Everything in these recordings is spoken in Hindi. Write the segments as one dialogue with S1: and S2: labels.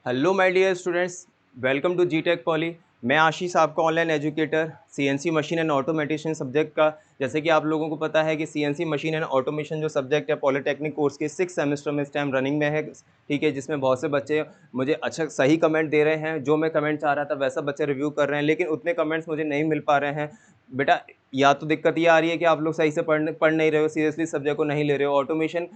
S1: Hello my dear students, welcome to G tech poly. मैं आशीष, आपका online educator CNC machine and automation subject का। जैसे कि आप लोगों को पता है कि सीएनसी मशीन एंड ऑटोमेशन जो सब्जेक्ट है पॉलिटेक्निक कोर्स के 6 सेमेस्टर में इस टाइम रनिंग में है। ठीक है, जिसमें बहुत से बच्चे मुझे अच्छा सही कमेंट दे रहे हैं। जो मैं कमेंट चाह रहा था वैसा बच्चे रिव्यू कर रहे हैं, लेकिन उतने कमेंट्स मुझे नहीं मिल पा रहे हैं। बेटा, या तो दिक्कत ये आ रही है कि आप लोग सही से पढ़ नहीं रहे हो, सीरियसली सब्जेक्ट को नहीं ले रहे हो। ऑटोमेशन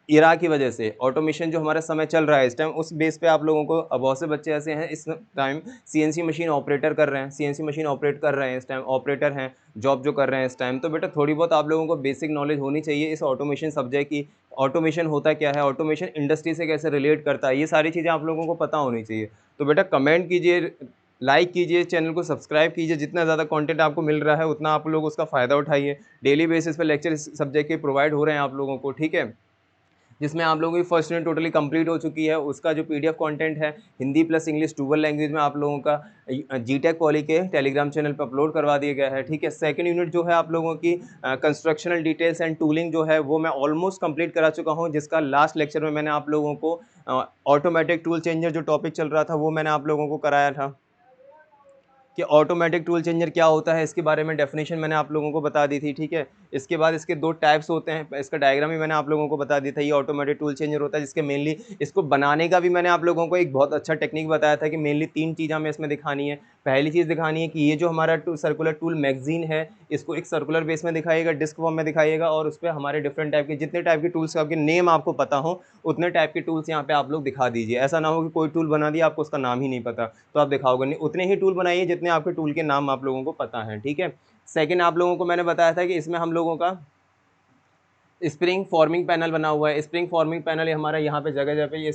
S1: इरा की वजह से ऑटोमेशन जो हमारा समय चल रहा है इस टाइम, उस बेस पे आप लोगों को बहुत से बच्चे ऐसे हैं इस टाइम सीएनसी मशीन ऑपरेटर कर रहे हैं, सीएनसी मशीन ऑपरेट कर रहे हैं, इस टाइम ऑपरेटर हैं, जॉब जो कर रहे हैं इस टाइम। तो बेटा थोड़ी बहुत आप लोगों को बेसिक नॉलेज होनी चाहिए इस ऑटोमेशन सब्जेक्ट की। ऑटोमेशन होता क्या है, ऑटोमेशन इंडस्ट्री से कैसे रिलेट करता है, ये सारी चीज़ें आप लोगों को पता होनी चाहिए। तो बेटा कमेंट कीजिए, लाइक कीजिए, चैनल को सब्सक्राइब कीजिए। जितना ज़्यादा कंटेंट आपको मिल रहा है उतना आप लोग उसका फ़ायदा उठाइए। डेली बेसिस पे लेक्चर इस सब्जेक्ट के प्रोवाइड हो रहे हैं आप लोगों को, ठीक है, जिसमें आप लोगों की फर्स्ट यूनिट टोटली कंप्लीट हो चुकी है। उसका जो पीडीएफ कंटेंट है Hindi plus English dual language में आप लोगों का जी टेक पॉली के टेलीग्राम चैनल पर अपलोड करवा दिया गया है। ठीक है, सेकंड यूनिट जो है आप लोगों की कंस्ट्रक्शनल डिटेल्स एंड टूलिंग जो है वो मैं ऑलमोस्ट कंप्लीट करा चुका हूँ, जिसका लास्ट लेक्चर में मैंने आप लोगों को ऑटोमेटिक टूल चेंजर जो टॉपिक चल रहा था वो मैंने आप लोगों को कराया था कि ऑटोमेटिक टूल चेंजर क्या होता है। इसके बारे में डेफिनेशन मैंने आप लोगों को बता दी थी। ठीक है, इसके बाद इसके दो टाइप्स होते हैं, इसका डायग्राम भी मैंने आप लोगों को बता दी था। ये ऑटोमेटिक टूल चेंजर होता है जिसके मेनली इसको बनाने का भी मैंने आप लोगों को एक बहुत अच्छा टेक्निक बताया था कि मेनली 3 चीज़ हमें इसमें दिखानी है। पहली चीज़ दिखानी है कि ये जो हमारा सर्कुलर टूल मैगजीन है, इसको एक सर्कुलर बेस में दिखाइएगा, डिस्क फॉर्म में दिखाइएगा, और उस पर हमारे डिफरेंट टाइप के जितने टाइप के टूल्स के नेम आपको पता हो उतने टाइप के टूल्स यहाँ पे आप लोग दिखा दीजिए। ऐसा ना हो कि कोई टूल बना दिया आपको उसका नाम ही नहीं पता तो आप दिखाओगे नहीं। उतने ही टूल बनाइए जितने आपके टूल के नाम आप लोगों को पता है। ठीक है, सेकंड आप लोगों को मैंने बताया था कि इसमें हम लोगों का स्प्रिंग फॉर्मिंग पैनल बना हुआ है। स्प्रिंग फॉर्मिंग पैनल हमारा यहाँ पे जगह जगह पे ये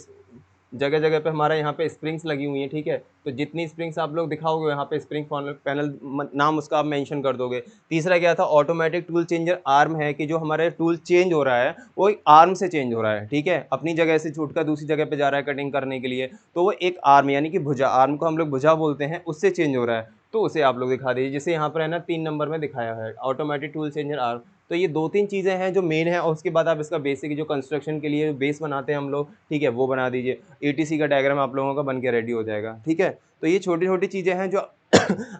S1: जगह जगह पे हमारा यहाँ पे स्प्रिंग्स लगी हुई हैं। ठीक है, तो जितनी स्प्रिंग्स आप लोग दिखाओगे यहाँ पे स्प्रिंग पैनल नाम उसका आप मेंशन कर दोगे। तीसरा क्या था, ऑटोमेटिक टूल चेंजर आर्म है कि जो हमारे टूल चेंज हो रहा है वो एक आर्म से चेंज हो रहा है। ठीक है, अपनी जगह से छूटकर दूसरी जगह पे जा रहा है कटिंग करने के लिए, तो वो एक आर्म यानी कि भुजा, आर्म को हम लोग भुजा बोलते हैं, उससे चेंज हो रहा है। तो उसे आप लोग दिखा दीजिए, जिसे यहाँ पर है ना 3 नंबर में दिखाया है ऑटोमेटिक टूल चेंजर आर्म। तो ये 2-3 चीज़ें हैं जो मेन है, और उसके बाद आप इसका बेसिक जो कंस्ट्रक्शन के लिए बेस बनाते हैं हम लोग, ठीक है, वो बना दीजिए। एटीसी का डायग्राम आप लोगों का बन के रेडी हो जाएगा। ठीक है, तो ये छोटी छोटी चीज़ें हैं जो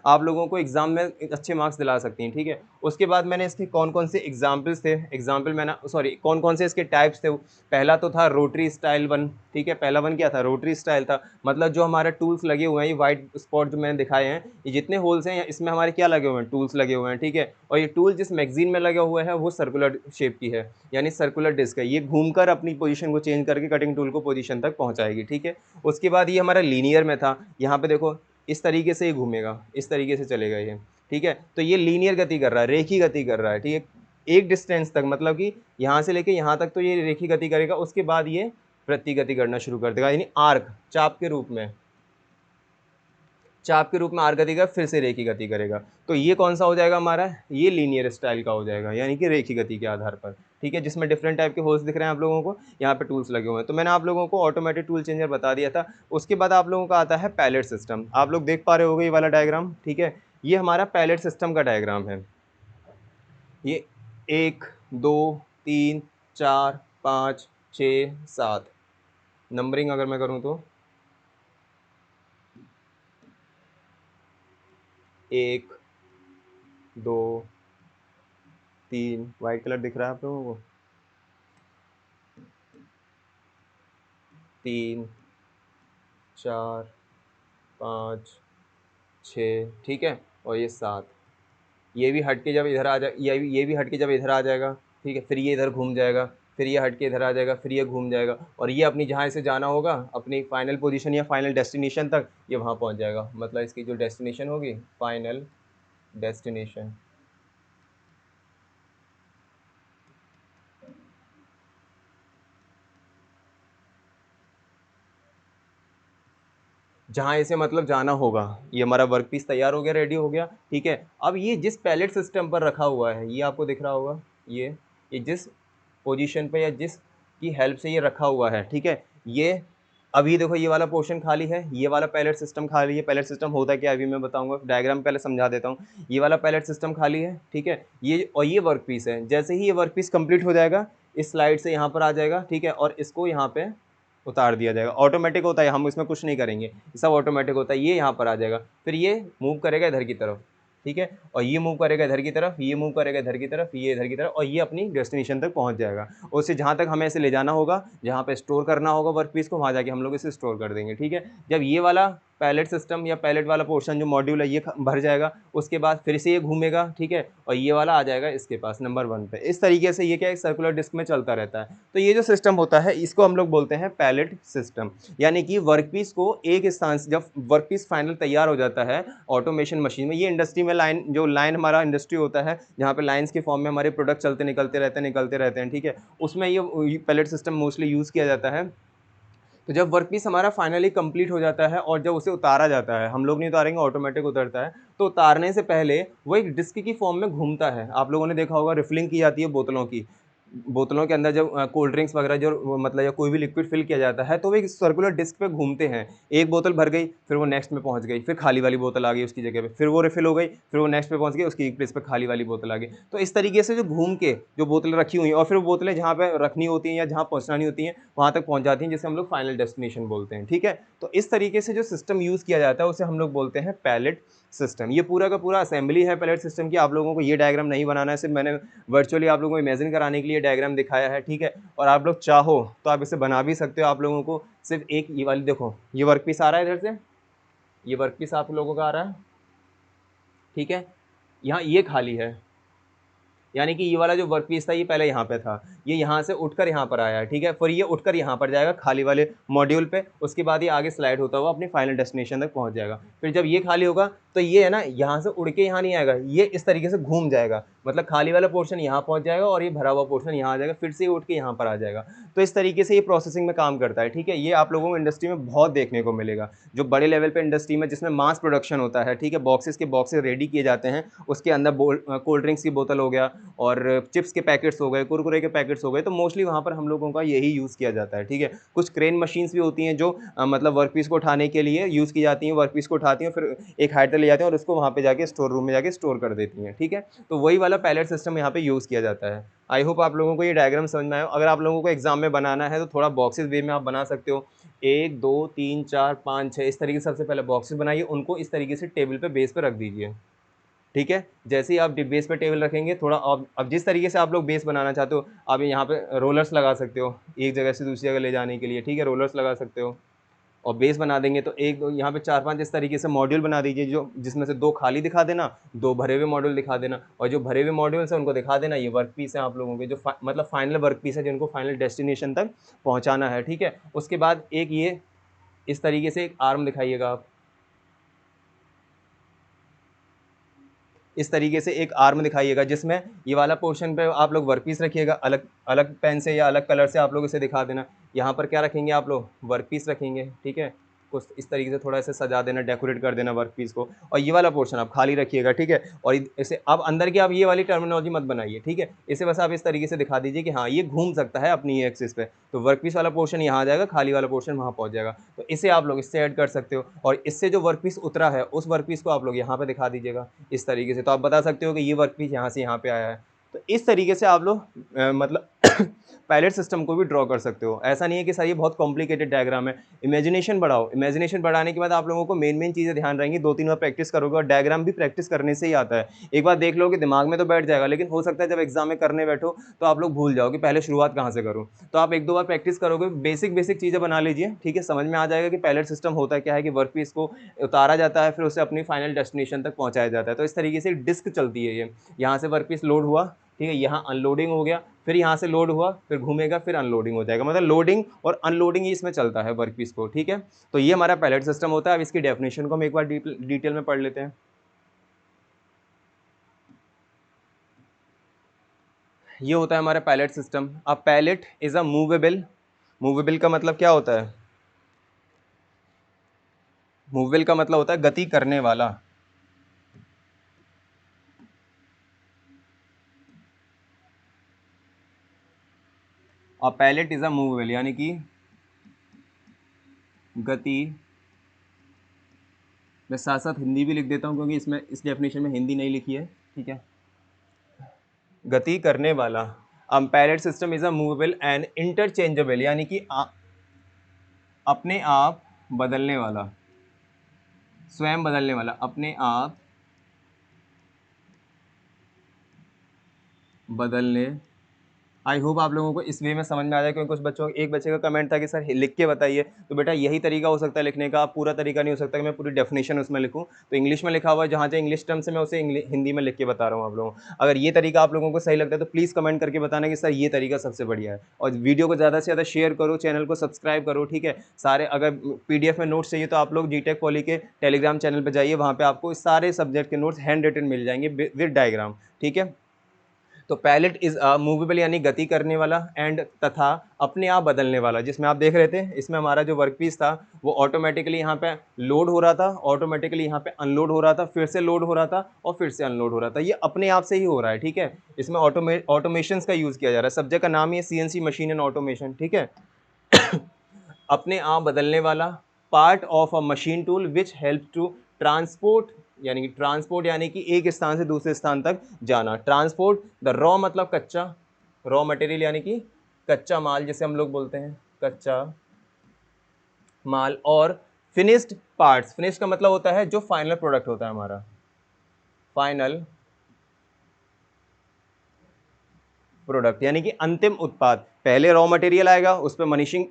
S1: आप लोगों को एग्जाम में अच्छे मार्क्स दिला सकती हैं। ठीक है, उसके बाद मैंने इसके कौन कौन से एग्जाम्पल्स थे, एग्जाम्पल मैंने सॉरी कौन कौन से इसके टाइप्स थे। पहला तो था रोटरी स्टाइल वन। ठीक है, पहला वन क्या था, रोटरी स्टाइल था। मतलब जो हमारे टूल्स लगे हुए हैं, ये वाइट स्पॉट जो मैंने दिखाए हैं, ये जितने होल्स हैं इसमें हमारे क्या लगे हुए हैं, टूल्स लगे हुए हैं। ठीक है, और ये टूल जिस मैगजीन में लगे हुए हैं वो सर्कुलर शेप की है, यानी सर्कुलर डिस्क है। ये घूमकर अपनी पोजीशन को चेंज करके कटिंग टूल को पोजीशन तक पहुंचाएगी। ठीक है, उसके बाद ये हमारा लीनियर में था। यहाँ पे देखो इस तरीके से ये घूमेगा, इस तरीके से चलेगा ये। ठीक है, तो ये लीनियर गति कर रहा है, रेखी गति कर रहा है। ठीक है, एक डिस्टेंस तक, मतलब कि यहाँ से लेके यहाँ तक तो ये रेखी गति करेगा, उसके बाद ये वृत्तीय गति करना शुरू कर देगा, यानी आर्क, चाप के रूप में, चाप के रूप में आर्क गति का फिर से रेखी गति करेगा। तो ये कौन सा हो जाएगा हमारा, ये लीनियर स्टाइल का हो जाएगा, यानी कि रेखी गति के आधार पर। ठीक है, जिसमें डिफरेंट टाइप के होल्स दिख रहे हैं आप लोगों को, यहाँ पे टूल्स लगे हुए हैं। तो मैंने आप लोगों को ऑटोमेटिक टूल चेंजर बता दिया था। उसके बाद आप लोगों का आता है पैलेट सिस्टम। आप लोग देख पा रहे होगे ये वाला डायग्राम। ठीक है, ये हमारा पैलेट सिस्टम का डायग्राम है। ये 1 2 3 4 5 6 7 नंबरिंग अगर मैं करूँ तो 1 2 3, वाइट कलर दिख रहा है आप लोगों को, 3 4 5 6, ठीक है, और ये 7। ये भी हट के जब इधर आ जाए, ये भी हट के जब इधर आ जाएगा, ठीक है, फिर ये इधर घूम जाएगा, फिर ये हट के इधर आ जाएगा, फिर ये घूम जाएगा, और ये अपनी जहाँ से जाना होगा अपनी फाइनल पोजीशन या फाइनल डेस्टिनेशन तक, ये वहाँ पहुँच जाएगा। मतलब इसकी जो डेस्टिनेशन होगी, फाइनल डेस्टिनेशन, जहाँ इसे मतलब जाना होगा। ये हमारा वर्क पीस तैयार हो गया, रेडी हो गया। ठीक है, अब ये जिस पैलेट सिस्टम पर रखा हुआ है, ये आपको दिख रहा होगा, ये जिस पोजीशन पे या जिस की हेल्प से ये रखा हुआ है, ठीक है, ये अभी देखो ये वाला पोर्शन खाली है, ये वाला पैलेट सिस्टम खाली है। पैलेट सिस्टम होता क्या है अभी मैं बताऊंगा, डायग्राम पहले समझा देता हूँ। ये वाला पैलेट सिस्टम खाली है, ठीक है, ये और ये वर्क पीस है। जैसे ही ये वर्क पीस कंप्लीट हो जाएगा, इस स्लाइड से यहाँ पर आ जाएगा, ठीक है, और इसको यहाँ पे उतार दिया जाएगा। ऑटोमेटिक होता है, हम इसमें कुछ नहीं करेंगे, सब ऑटोमेटिक होता है। ये यहाँ पर आ जाएगा, फिर ये मूव करेगा इधर की तरफ, ठीक है, और ये मूव करेगा इधर की तरफ, ये मूव करेगा इधर की तरफ, ये इधर की तरफ, और ये अपनी डेस्टिनेशन तक पहुंच जाएगा। और उससे जहाँ तक हमें इसे ले जाना होगा, जहाँ पे स्टोर करना होगा वर्क पीस को, वहाँ जाके हम लोग इसे स्टोर कर देंगे, ठीक है। जब ये वाला पैलेट सिस्टम या पैलेट वाला पोर्शन जो मॉड्यूल है ये भर जाएगा, उसके बाद फिर से ये घूमेगा, ठीक है, और ये वाला आ जाएगा इसके पास नंबर 1 पे। इस तरीके से ये क्या है, सर्कुलर डिस्क में चलता रहता है। तो ये जो सिस्टम होता है इसको हम लोग बोलते हैं पैलेट सिस्टम। यानी कि वर्कपीस को एक स्थान से, जब वर्कपीस फाइनल तैयार हो जाता है ऑटोमेशन मशीन में, ये इंडस्ट्री में लाइन, जो लाइन हमारा इंडस्ट्री होता है जहाँ पे लाइन्स के फॉर्म में हमारे प्रोडक्ट चलते निकलते रहते हैं, ठीक है, उसमें ये पैलेट सिस्टम मोस्टली यूज़ किया जाता है। तो जब वर्क पीस हमारा फाइनली कंप्लीट हो जाता है और जब उसे उतारा जाता है, हम लोग नहीं उतारेंगे, ऑटोमेटिक उतरता है, तो उतारने से पहले वो एक डिस्क की फॉर्म में घूमता है। आप लोगों ने देखा होगा रिफिलिंग की जाती है बोतलों की, बोतलों के अंदर जब कोल्ड ड्रिंक्स वगैरह जो मतलब या कोई भी लिक्विड फिल किया जाता है, तो वो एक सर्कुलर डिस्क पे घूमते हैं। एक बोतल भर गई, फिर वो नेक्स्ट में पहुंच गई, फिर खाली वाली बोतल आ गई उसकी जगह पे, फिर वो रिफिल हो गई, फिर वो नेक्स्ट पे पहुंच गई, उसकी प्लेस पे खाली वाली बोतल आ गई। तो इस तरीके से जो घूम के जो बोतलें रखी हुई हैं, और फिर वो बोतलें जहाँ पे रखनी होती हैं या जहाँ पहुँचानी होती हैं वहाँ तक पहुँच जाती हैं, जिसे हम लोग फाइनल डेस्टिनेशन बोलते हैं, ठीक है। तो इस तरीके से जो सिस्टम यूज़ किया जाता है उसे हम लोग बोलते हैं पैलेट सिस्टम। ये पूरा का पूरा असेंबली है पैलेट सिस्टम की। आप लोगों को ये डायग्राम नहीं बनाना है, सिर्फ मैंने वर्चुअली आप लोगों को इमेजिन कराने के लिए डायग्राम दिखाया है, ठीक है। और आप लोग चाहो तो आप इसे बना भी सकते हो। आप लोगों को सिर्फ एक ये वाली देखो, ये वर्क पीस आ रहा है इधर से, ये वर्क पीस आप लोगों का आ रहा है, ठीक है, यहाँ ये खाली है, यानी कि ये वाला जो वर्क पीस था ये पहले यहाँ पे था, ये यहाँ से उठकर यहाँ पर आया है, ठीक है, फिर ये उठकर यहाँ पर जाएगा खाली वाले मॉड्यूल पे, उसके बाद ये आगे स्लाइड होता हुआ अपनी फाइनल डेस्टिनेशन तक पहुँच जाएगा। फिर जब ये खाली होगा तो ये है ना, यहाँ से उड़ के यहाँ नहीं आएगा, ये इस तरीके से घूम जाएगा, मतलब खाली वाला पोर्शन यहाँ पहुँच जाएगा और ये भरा हुआ पोर्शन यहाँ आ जाएगा, फिर से ये उठ के यहाँ पर आ जाएगा। तो इस तरीके से ये प्रोसेसिंग में काम करता है, ठीक है। ये आप लोगों को इंडस्ट्री में बहुत देखने को मिलेगा, जो बड़े लेवल पे इंडस्ट्री में जिसमें मास प्रोडक्शन होता है, ठीक है, बॉक्सेस के बॉक्सेस रेडी किए जाते हैं, उसके अंदर कोल्ड ड्रिंक्स की बोतल हो गया और चिप्स के पैकेट्स हो गए, कुरकुरे के पैकेट्स हो गए, तो मोस्टली वहाँ पर हम लोगों का यही यूज़ किया जाता है, ठीक है। कुछ क्रेन मशीन्स भी होती हैं जो मतलब वर्कपीस को उठाने के लिए यूज़ की जाती हैं, वर्कपीस को उठाती हैं फिर एक हाइट तक ले जाते हैं और उसको वहाँ पे जाके स्टोर रूम में जाके स्टोर कर देती हैं, ठीक है। तो वही वाला पैलेट सिस्टम यहाँ पे यूज़ किया जाता है। आई होप आप लोगों को ये डायग्राम समझ में आया। अगर आप लोगों को एग्जाम में बनाना है तो थोड़ा बॉक्सेस वे में आप बना सकते हो, 1 2 3 4 5 6 इस तरीके से सबसे पहले बॉक्सेस बनाइए, उनको इस तरीके से टेबल पे बेस पे रख दीजिए, ठीक है। जैसे ही आप बेस पे टेबल रखेंगे, थोड़ा अब जिस तरीके से आप लोग बेस बनाना चाहते हो, आप यहाँ पे रोलर्स लगा सकते हो एक जगह से दूसरी जगह ले जाने के लिए, ठीक है, रोलर्स लगा सकते हो। और बेस बना देंगे तो एक दो यहाँ पे 4-5 इस तरीके से मॉड्यूल बना दीजिए, जो जिसमें से 2 खाली दिखा देना, 2 भरे हुए मॉड्यूल दिखा देना, और जो भरे हुए मॉड्यूल्स हैं उनको दिखा देना ये वर्क पीस है आप लोगों के, जो मतलब फाइनल वर्क पीस है जिनको फाइनल डेस्टिनेशन तक पहुँचाना है, ठीक है। उसके बाद एक ये इस तरीके से एक आर्म दिखाइएगा आप, इस तरीके से एक आर्म दिखाइएगा जिसमें ये वाला पोर्शन पे आप लोग वर्कपीस रखिएगा, अलग अलग पेन से या अलग कलर से आप लोग इसे दिखा देना। यहाँ पर क्या रखेंगे आप लोग, वर्कपीस रखेंगे, ठीक है। कुछ इस तरीके से थोड़ा इसे सजा देना, डेकोरेट कर देना वर्कपीस को, और ये वाला पोर्शन आप खाली रखिएगा, ठीक है। और इसे अब अंदर की आप ये वाली टर्मिनोलॉजी मत बनाइए, ठीक है। इसे बस आप इस तरीके से दिखा दीजिए कि हाँ ये घूम सकता है अपनी एक्सिस पे, तो वर्कपीस वाला पोर्शन यहाँ आ जाएगा, खाली वाला पोर्शन वहाँ पहुँच जाएगा। तो इसे आप लोग इससे ऐड कर सकते हो, और इससे जो वर्कपीस उतरा है उस वर्कपीस को आप लोग यहाँ पे दिखा दीजिएगा इस तरीके से, तो आप बता सकते हो कि ये वर्कपीस यहाँ से यहाँ पे आया है। तो इस तरीके से आप लोग मतलब पायलट सिस्टम को भी ड्रॉ कर सकते हो। ऐसा नहीं है कि सर ये बहुत कॉम्प्लिकेटेड डायग्राम है। इमेजिनेशन बढ़ाओ, इमेजिनेशन बढ़ाने के बाद आप लोगों को मेन चीज़ें ध्यान रहेंगी, 2-3 बार प्रैक्टिस करोगे, और डायग्राम भी प्रैक्टिस करने से ही आता है। एक बार देख लो कि दिमाग में तो बैठ जाएगा, लेकिन हो सकता है जब एग्जाम में करने बैठो तो आप लोग भूल जाओ कि पहले शुरुआत कहाँ से करूँ। तो आप 1-2 बार प्रैक्टिस करोगे, बेसिक चीज़ें बना लीजिए, ठीक है, समझ में आ जाएगा कि पायलट सिस्टम होता क्या है, कि वर्कपीस को उतारा जाता है फिर उसे अपनी फाइनल डेस्टिनेशन तक पहुँचाया जाता है। तो इस तरीके से डिस्क चलती है ये, यहाँ से वर्कपीस लोड हुआ, ठीक है, यहाँ अनलोडिंग हो गया, फिर यहाँ से लोड हुआ, फिर घूमेगा, फिर अनलोडिंग हो जाएगा, मतलब लोडिंग और अनलोडिंग ही इसमें चलता है वर्कपीस को, ठीक है। तो ये हमारा पैलेट सिस्टम होता है। अब इसकी डेफिनेशन को हम एक बार डिटेल में पढ़ लेते हैं। ये होता है हमारा पैलेट सिस्टम। अब pallet is a movable, movable का मतलब क्या होता है, मूवेबल का मतलब होता है गति करने वाला। और पैलेट इज अ मूवेबल यानी कि गति, मैं साथ साथ हिंदी भी लिख देता हूँ क्योंकि इसमें इस डेफिनेशन में हिंदी नहीं लिखी है, ठीक है, गति करने वाला। Pallet system is a movable and interchangeable, यानी कि अपने आप बदलने वाला, स्वयं बदलने वाला, अपने आप बदलने। आई होप आप लोगों को इस वे में समझ में आ जाए, क्योंकि कुछ बच्चों, एक बच्चे का कमेंट था कि सर लिख के बताइए, तो बेटा यही तरीका हो सकता है लिखने का, पूरा तरीका नहीं हो सकता कि मैं पूरी डेफिनेशन उसमें लिखूं। तो इंग्लिश में लिखा हुआ है, जहाँ से इंग्लिश टर्म से मैं उसे हिंदी में लिख के बता रहा हूँ आप लोगों को। अगर ये तरीका आप लोगों को सही लगता है तो प्लीज़ कमेंट करके बताना कि सर ये तरीका सबसे बढ़िया है, और वीडियो को ज़्यादा से ज़्यादा शेयर करो, चैनल को सब्सक्राइब करो, ठीक है। सारे अगर PDF में नोट्स चाहिए तो आप लोग जीटेक पॉली के टेलीग्राम चैनल पर जाइए, वहाँ पर आपको सारे सब्जेक्ट के नोट्स हैंड रिटन मिल जाएंगे विद डायग्राम, ठीक है। तो पैलेट इज मूवेबल यानी गति करने वाला, एंड तथा अपने आप बदलने वाला, जिसमें आप देख रहे थे इसमें हमारा जो वर्कपीस था वो ऑटोमेटिकली यहाँ पे लोड हो रहा था, ऑटोमेटिकली यहाँ पे अनलोड हो रहा था, फिर से लोड हो रहा था और फिर से अनलोड हो रहा था, ये अपने आप से ही हो रहा है, ठीक है। इसमें ऑटोमेशन का यूज़ किया जा रहा है, सब्जेक्ट का नाम ही है CNC मशीन एंड ऑटोमेशन, ठीक है। अपने आप बदलने वाला, part of a machine tool which help to transport, यानी कि ट्रांसपोर्ट यानी कि एक स्थान से दूसरे स्थान तक जाना, ट्रांसपोर्ट द रॉ मतलब कच्चा, रॉ मटेरियल यानी कि कच्चा माल जिसे हम लोग बोलते हैं कच्चा माल, और फिनिश्ड पार्ट्स, फिनिश का मतलब होता है जो फाइनल प्रोडक्ट होता है हमारा, फाइनल प्रोडक्ट यानी कि अंतिम उत्पाद। पहले रॉ मटेरियल आएगा, उस पर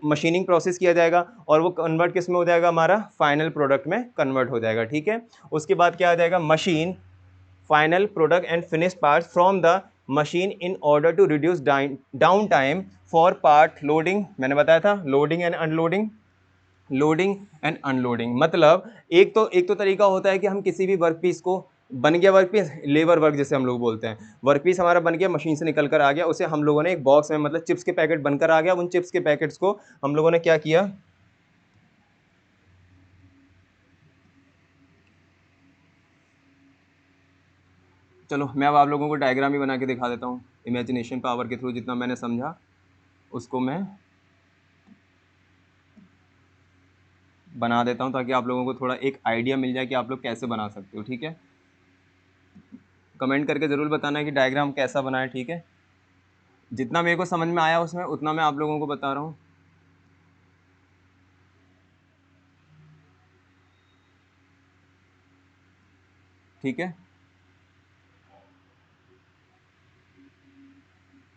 S1: मशीनिंग प्रोसेस किया जाएगा और वो कन्वर्ट किस में हो जाएगा, हमारा फाइनल प्रोडक्ट में कन्वर्ट हो जाएगा, ठीक है। उसके बाद क्या आ जाएगा, machine final product and finish part from the machine in order to reduce down time for part loading, मैंने बताया था loading and unloading, loading and unloading. मतलब एक तो तरीका होता है कि हम किसी भी वर्क पीस को, बन गया वर्क पीस, लेबर वर्क जैसे हम लोग बोलते हैं, वर्क पीस हमारा बन गया, मशीन से निकल कर आ गया, उसे हम लोगों ने एक बॉक्स में, मतलब चिप्स के पैकेट बनकर आ गया, उन चिप्स के पैकेट्स को हम लोगों ने क्या किया, चलो मैं अब आप लोगों को डायग्राम ही बना के दिखा देता हूँ, इमेजिनेशन पावर के थ्रू जितना मैंने समझा उसको मैं बना देता हूँ, ताकि आप लोगों को थोड़ा एक आइडिया मिल जाए कि आप लोग कैसे बना सकते हो, ठीक है। कमेंट करके ज़रूर बताना कि डायग्राम कैसा बना है, ठीक है। जितना मेरे को समझ में आया उसमें उतना मैं आप लोगों को बता रहा हूँ, ठीक है।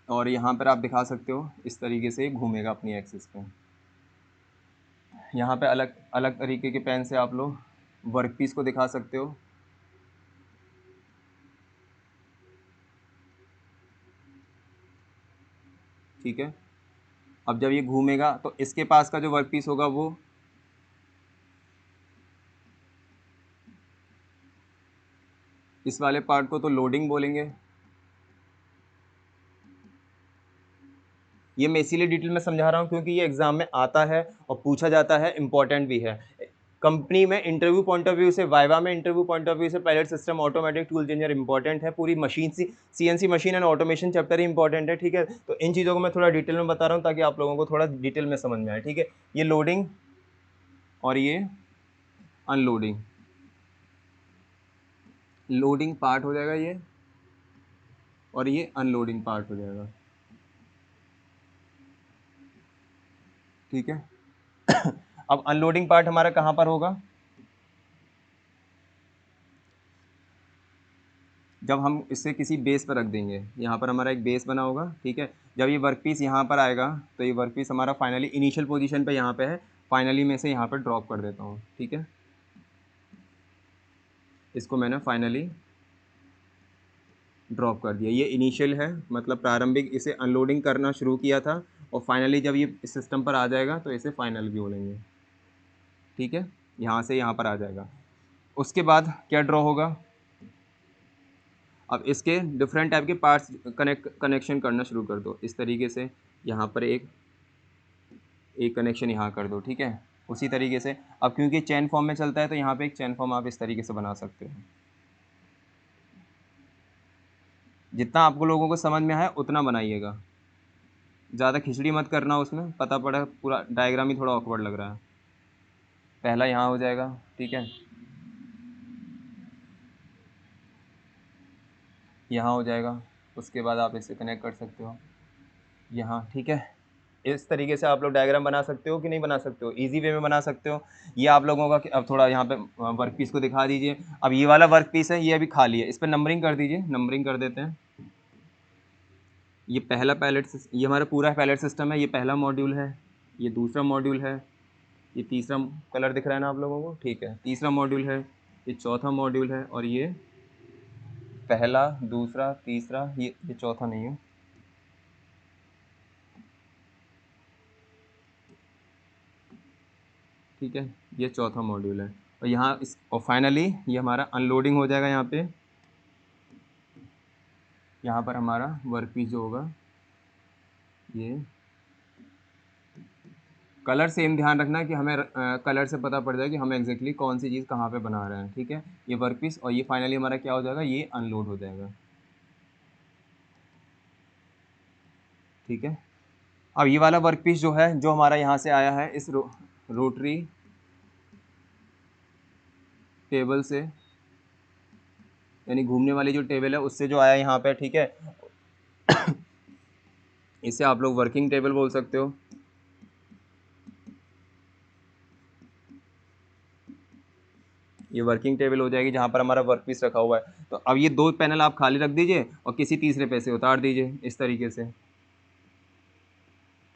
S1: और यहाँ पर आप दिखा सकते हो इस तरीके से घूमेगा अपनी एक्सिस पे। यहाँ पे अलग अलग तरीके के पेन से आप लोग वर्कपीस को दिखा सकते हो, ठीक है। अब जब ये घूमेगा तो इसके पास का जो वर्कपीस होगा वो इस वाले पार्ट को तो लोडिंग बोलेंगे। ये मैं इसीलिए डिटेल में समझा रहा हूँ क्योंकि ये एग्जाम में आता है और पूछा जाता है, इंपॉर्टेंट भी है। कंपनी में इंटरव्यू पॉइंट ऑफ व्यू से, वाइवा में इंटरव्यू पॉइंट ऑफ व्यू से pallet system, automatic tool changer important है, पूरी machine CNC machine and automation chapter ही इंपॉर्टेंट है, ठीक है। तो इन चीज़ों को मैं थोड़ा डिटेल में बता रहा हूँ ताकि आप लोगों को थोड़ा डिटेल में समझ में आए, ठीक है। ये लोडिंग और ये अनलोडिंग, लोडिंग पार्ट हो जाएगा ये, और ये अनलोडिंग पार्ट हो जाएगा, ठीक है। अब अनलोडिंग पार्ट हमारा कहाँ पर होगा, जब हम इसे किसी बेस पर रख देंगे, यहाँ पर हमारा एक बेस बना होगा, ठीक है। जब ये वर्कपीस यहाँ पर आएगा तो ये वर्कपीस हमारा फाइनली इनिशियल पोजीशन पे यहाँ पे है, फाइनली मैं इसे यहाँ पर ड्रॉप कर देता हूँ, ठीक है। इसको मैंने फाइनली ड्रॉप कर दिया, ये इनिशियल है, मतलब प्रारंभिक इसे अनलोडिंग करना शुरू किया था, और फाइनली जब ये इस सिस्टम पर आ जाएगा तो इसे फाइनल भी बोलेंगे, ठीक है। यहाँ से यहाँ पर आ जाएगा, उसके बाद क्या ड्रॉ होगा, अब इसके डिफरेंट टाइप के पार्ट्स कनेक्शन करना शुरू कर दो, इस तरीके से यहाँ पर एक कनेक्शन यहाँ कर दो, ठीक है। उसी तरीके से अब क्योंकि चेन फॉर्म में चलता है तो यहाँ पे एक चेन फॉर्म आप इस तरीके से बना सकते हो। जितना आपको लोगों को समझ में आया उतना बनाइएगा, ज़्यादा खिचड़ी मत करना, उसमें पता पड़ा पूरा डायग्राम ही थोड़ा ऑकवर्ड लग रहा है। पहला यहाँ हो जाएगा, ठीक है, यहाँ हो जाएगा, उसके बाद आप इसे कनेक्ट कर सकते हो यहाँ, ठीक है। इस तरीके से आप लोग डायग्राम बना सकते हो कि नहीं बना सकते हो, ईजी वे में बना सकते हो। ये आप लोगों का अब थोड़ा यहाँ पे वर्क पीस को दिखा दीजिए। अब ये वाला वर्क पीस है, ये अभी खाली है, इस पर नंबरिंग कर दीजिए, नंबरिंग कर देते हैं। ये पहला पैलेट, ये हमारा पूरा पैलेट सिस्टम है, ये पहला मॉड्यूल है, ये दूसरा मॉड्यूल है, ये तीसरा, कलर दिख रहा है ना आप लोगों को, ठीक है, तीसरा मॉड्यूल है, ये चौथा मॉड्यूल है, और ये पहला, दूसरा, तीसरा, ये चौथा नहीं है, ठीक है, ये चौथा मॉड्यूल है। और यहाँ इस, और फाइनली ये हमारा अनलोडिंग हो जाएगा। यहाँ पर हमारा वर्क पीस जो होगा, ये कलर सेम ध्यान रखना है कि हमें कलर से पता पड़ जाए कि हमें एग्जैक्टली कौन सी चीज़ कहाँ पे बना रहे हैं, ठीक है। ये वर्क पीस, और ये फाइनली हमारा क्या हो जाएगा, ये अनलोड हो जाएगा, ठीक है। अब ये वाला वर्क पीस जो है, जो हमारा यहाँ से आया है इस रोटरी टेबल से, यानी घूमने वाली जो टेबल है उससे जो आया यहाँ पे, ठीक है, इसे आप लोग वर्किंग टेबल बोल सकते हो। ये वर्किंग टेबल हो जाएगी जहाँ पर हमारा वर्क पीस रखा हुआ है। तो अब ये दो पैनल आप खाली रख दीजिए और किसी तीसरे पे से उतार दीजिए इस तरीके से,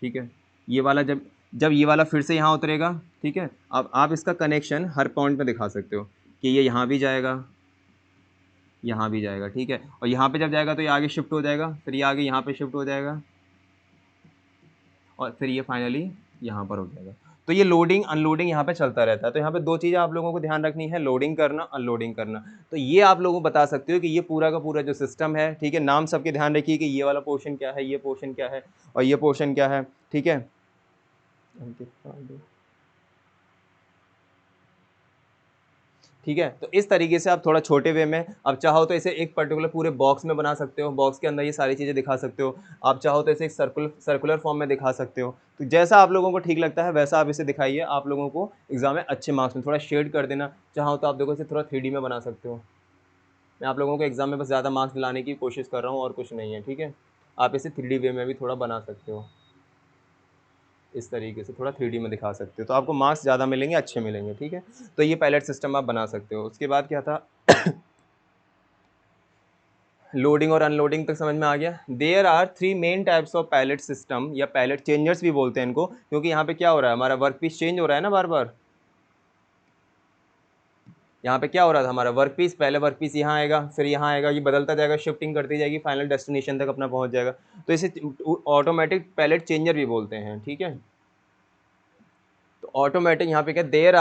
S1: ठीक है। ये वाला जब जब ये वाला फिर से यहाँ उतरेगा, ठीक है, अब आप इसका कनेक्शन हर पॉइंट पे दिखा सकते हो कि ये यहाँ भी जाएगा, यहाँ भी जाएगा, ठीक है, और यहाँ पे जब जाएगा तो ये आगे शिफ्ट हो जाएगा, फिर ये आगे यहाँ पे शिफ्ट हो जाएगा, और फिर ये फाइनली यहाँ पर हो जाएगा। तो ये लोडिंग अनलोडिंग यहाँ पे चलता रहता है। तो यहाँ पे दो चीज़ें आप लोगों को ध्यान रखनी है, लोडिंग करना, अनलोडिंग करना। तो ये आप लोगों को बता सकते हो कि ये पूरा का पूरा जो सिस्टम है, ठीक है, नाम सबके ध्यान रखिए कि ये वाला पोर्शन क्या है, ये पोर्शन क्या है, और ये पोर्शन क्या है, ठीक है। ठीक है, तो इस तरीके से आप थोड़ा छोटे वे में, अब चाहो तो इसे एक पर्टिकुलर पूरे बॉक्स में बना सकते हो, बॉक्स के अंदर ये सारी चीज़ें दिखा सकते हो। आप चाहो तो इसे एक सर्कुलर फॉर्म में दिखा सकते हो। तो जैसा आप लोगों को ठीक लगता है वैसा आप इसे दिखाइए। आप लोगों को एग्जाम में अच्छे मार्क्स में थोड़ा शेड कर देना, चाहो तो आप देखो इसे थोड़ा 3D में बना सकते हो। मैं आप लोगों को एग्जाम में बस ज़्यादा मार्क्स दिलाने की कोशिश कर रहा हूँ और कुछ नहीं है, ठीक है। आप इसे 3D वे में भी थोड़ा बना सकते हो, इस तरीके से थोड़ा 3D में दिखा सकते हो, तो आपको मार्क्स ज़्यादा मिलेंगे, अच्छे मिलेंगे, ठीक है। तो ये पैलेट सिस्टम आप बना सकते हो। उसके बाद क्या था, लोडिंग और अनलोडिंग तक समझ में आ गया। There are 3 main types of pallet system, या पैलेट चेंजर्स भी बोलते हैं इनको, क्योंकि यहाँ पे क्या हो रहा है, हमारा वर्क पीस चेंज हो रहा है ना बार बार। यहाँ पे क्या हो रहा था, हमारा वर्क पीस, पहले वर्क पीस यहाँ आएगा, फिर यहाँ आएगा, ये बदलता जाएगा, शिफ्टिंग करती जाएगी, फाइनल डेस्टिनेशन तक अपना पहुँच जाएगा। तो इसे ऑटोमेटिक पैलेट चेंजर भी बोलते हैं, ठीक है। तो ऑटोमेटिक यहाँ पे क्या, there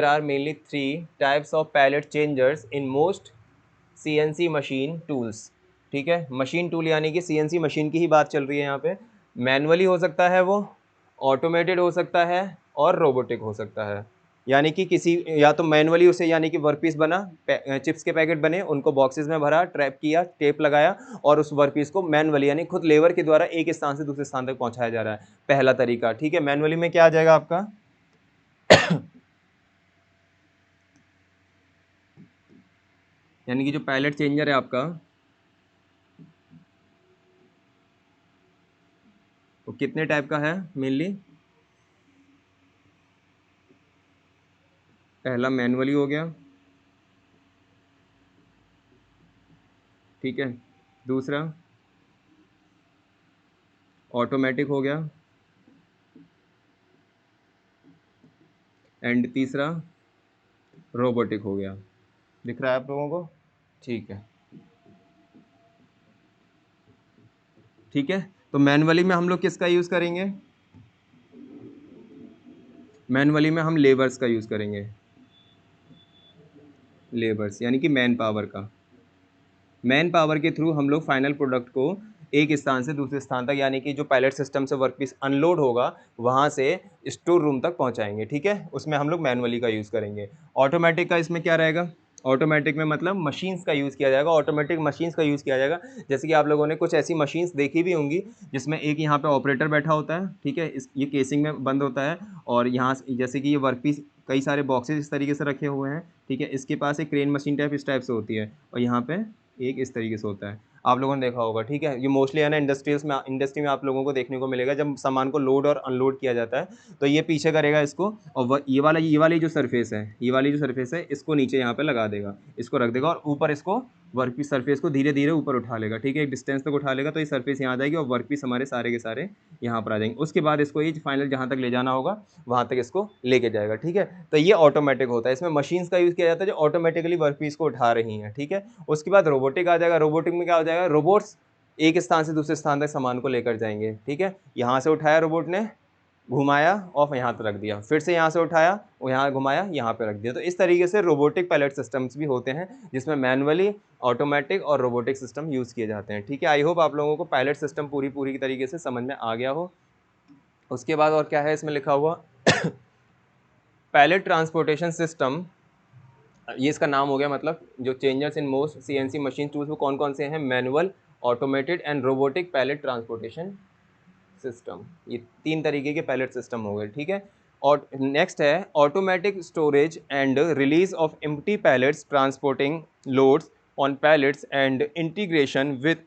S1: are mainly three types of pallet changers in most CNC machine tools, ठीक है। मशीन टूल यानी कि CNC मशीन की ही बात चल रही है यहाँ पे। मैनुअली हो सकता है वो, ऑटोमेटेड हो सकता है, और रोबोटिक हो सकता है। यानी कि किसी, या तो मैनुअली उसे, यानी कि वर्क पीस बना, चिप्स के पैकेट बने, उनको बॉक्सेस में भरा, ट्रैप किया, टेप लगाया, और उस वर्क पीस को मैनुअली यानी खुद लेबर के द्वारा एक स्थान से दूसरे स्थान तक पहुंचाया जा रहा है, पहला तरीका, ठीक है। मैनुअली में क्या आ जाएगा आपका यानी कि जो पैलेट चेंजर है आपका, वो कितने टाइप का है मेनली। पहला मैनुअली हो गया, ठीक है, दूसरा ऑटोमेटिक हो गया, एंड तीसरा रोबोटिक हो गया। दिख रहा है आप लोगों को, ठीक है, ठीक है। तो मैनुअली में हम लोग किसका यूज़ करेंगे, मैनुअली में हम लेबर्स का यूज़ करेंगे, लेबर्स यानी कि मैन पावर का। मैन पावर के थ्रू हम लोग फाइनल प्रोडक्ट को एक स्थान से दूसरे स्थान तक, यानी कि जो पायलट सिस्टम से वर्क पीस अनलोड होगा वहाँ से स्टोर रूम तक पहुँचाएंगे, ठीक है। उसमें हम लोग मैनुअली का यूज़ करेंगे। ऑटोमेटिक का इसमें क्या रहेगा, ऑटोमेटिक में मतलब मशीन्स का यूज़ किया जाएगा, ऑटोमेटिक मशीन्स का यूज़ किया जाएगा। जैसे कि आप लोगों ने कुछ ऐसी मशीन्स देखी भी होंगी जिसमें एक यहाँ पे ऑपरेटर बैठा होता है, ठीक है, ये केसिंग में बंद होता है, और यहाँ जैसे कि ये वर्क पीस कई सारे बॉक्सेस इस तरीके से रखे हुए हैं, ठीक है। इसके पास एक क्रेन मशीन टाइप इस टाइप से होती है, और यहाँ पे एक इस तरीके से होता है। आप लोगों ने देखा होगा, ठीक है। ये मोस्टली है ना इंडस्ट्री में आप लोगों को देखने को मिलेगा, जब सामान को लोड और अनलोड किया जाता है तो ये पीछे करेगा इसको, और ये वाली जो सरफेस है, इसको नीचे यहाँ पे लगा देगा, इसको रख देगा और ऊपर इसको वर्क पीस सरफेस को धीरे धीरे ऊपर उठा लेगा, ठीक है। एक डिस्टेंस तक उठा लेगा तो ये सरफेस यहाँ आ जाएगी और वर्क पीस हमारे सारे के सारे यहाँ पर आ जाएंगे। उसके बाद इसको ये फाइनल जहाँ तक ले जाना होगा वहाँ तक इसको लेके जाएगा, ठीक है। तो ये ऑटोमेटिक होता है, इसमें मशीन्स का यूज़ किया जाता है जो ऑटोमेटिकली वर्क पीस को उठा रही हैं, ठीक है। उसके बाद रोबोटिक आ जाएगा। रोबोटिक में क्या हो जाएगा, रोबोट्स एक स्थान से दूसरे स्थान तक सामान को लेकर जाएंगे, ठीक है। यहाँ से उठाया रोबोट ने, घुमाया और यहाँ पर रख दिया, फिर से यहाँ से उठाया और यहाँ घुमाया, यहाँ पे रख दिया। तो इस तरीके से रोबोटिक पैलेट सिस्टम्स भी होते हैं जिसमें मैनुअली, ऑटोमेटिक और रोबोटिक सिस्टम यूज़ किए जाते हैं, ठीक है। आई होप आप लोगों को पैलेट सिस्टम पूरी तरीके से समझ में आ गया हो। उसके बाद और क्या है इसमें लिखा हुआ पैलेट ट्रांसपोर्टेशन सिस्टम, ये इसका नाम हो गया। मतलब जो changers in most CNC machine tools वो कौन कौन से हैं, manual, automated and robotic pallet transportation system, ये 3 तरीके के पैलेट सिस्टम हो गए, ठीक है। और नेक्स्ट है automatic storage and release of empty pallets transporting loads on pallets and integration with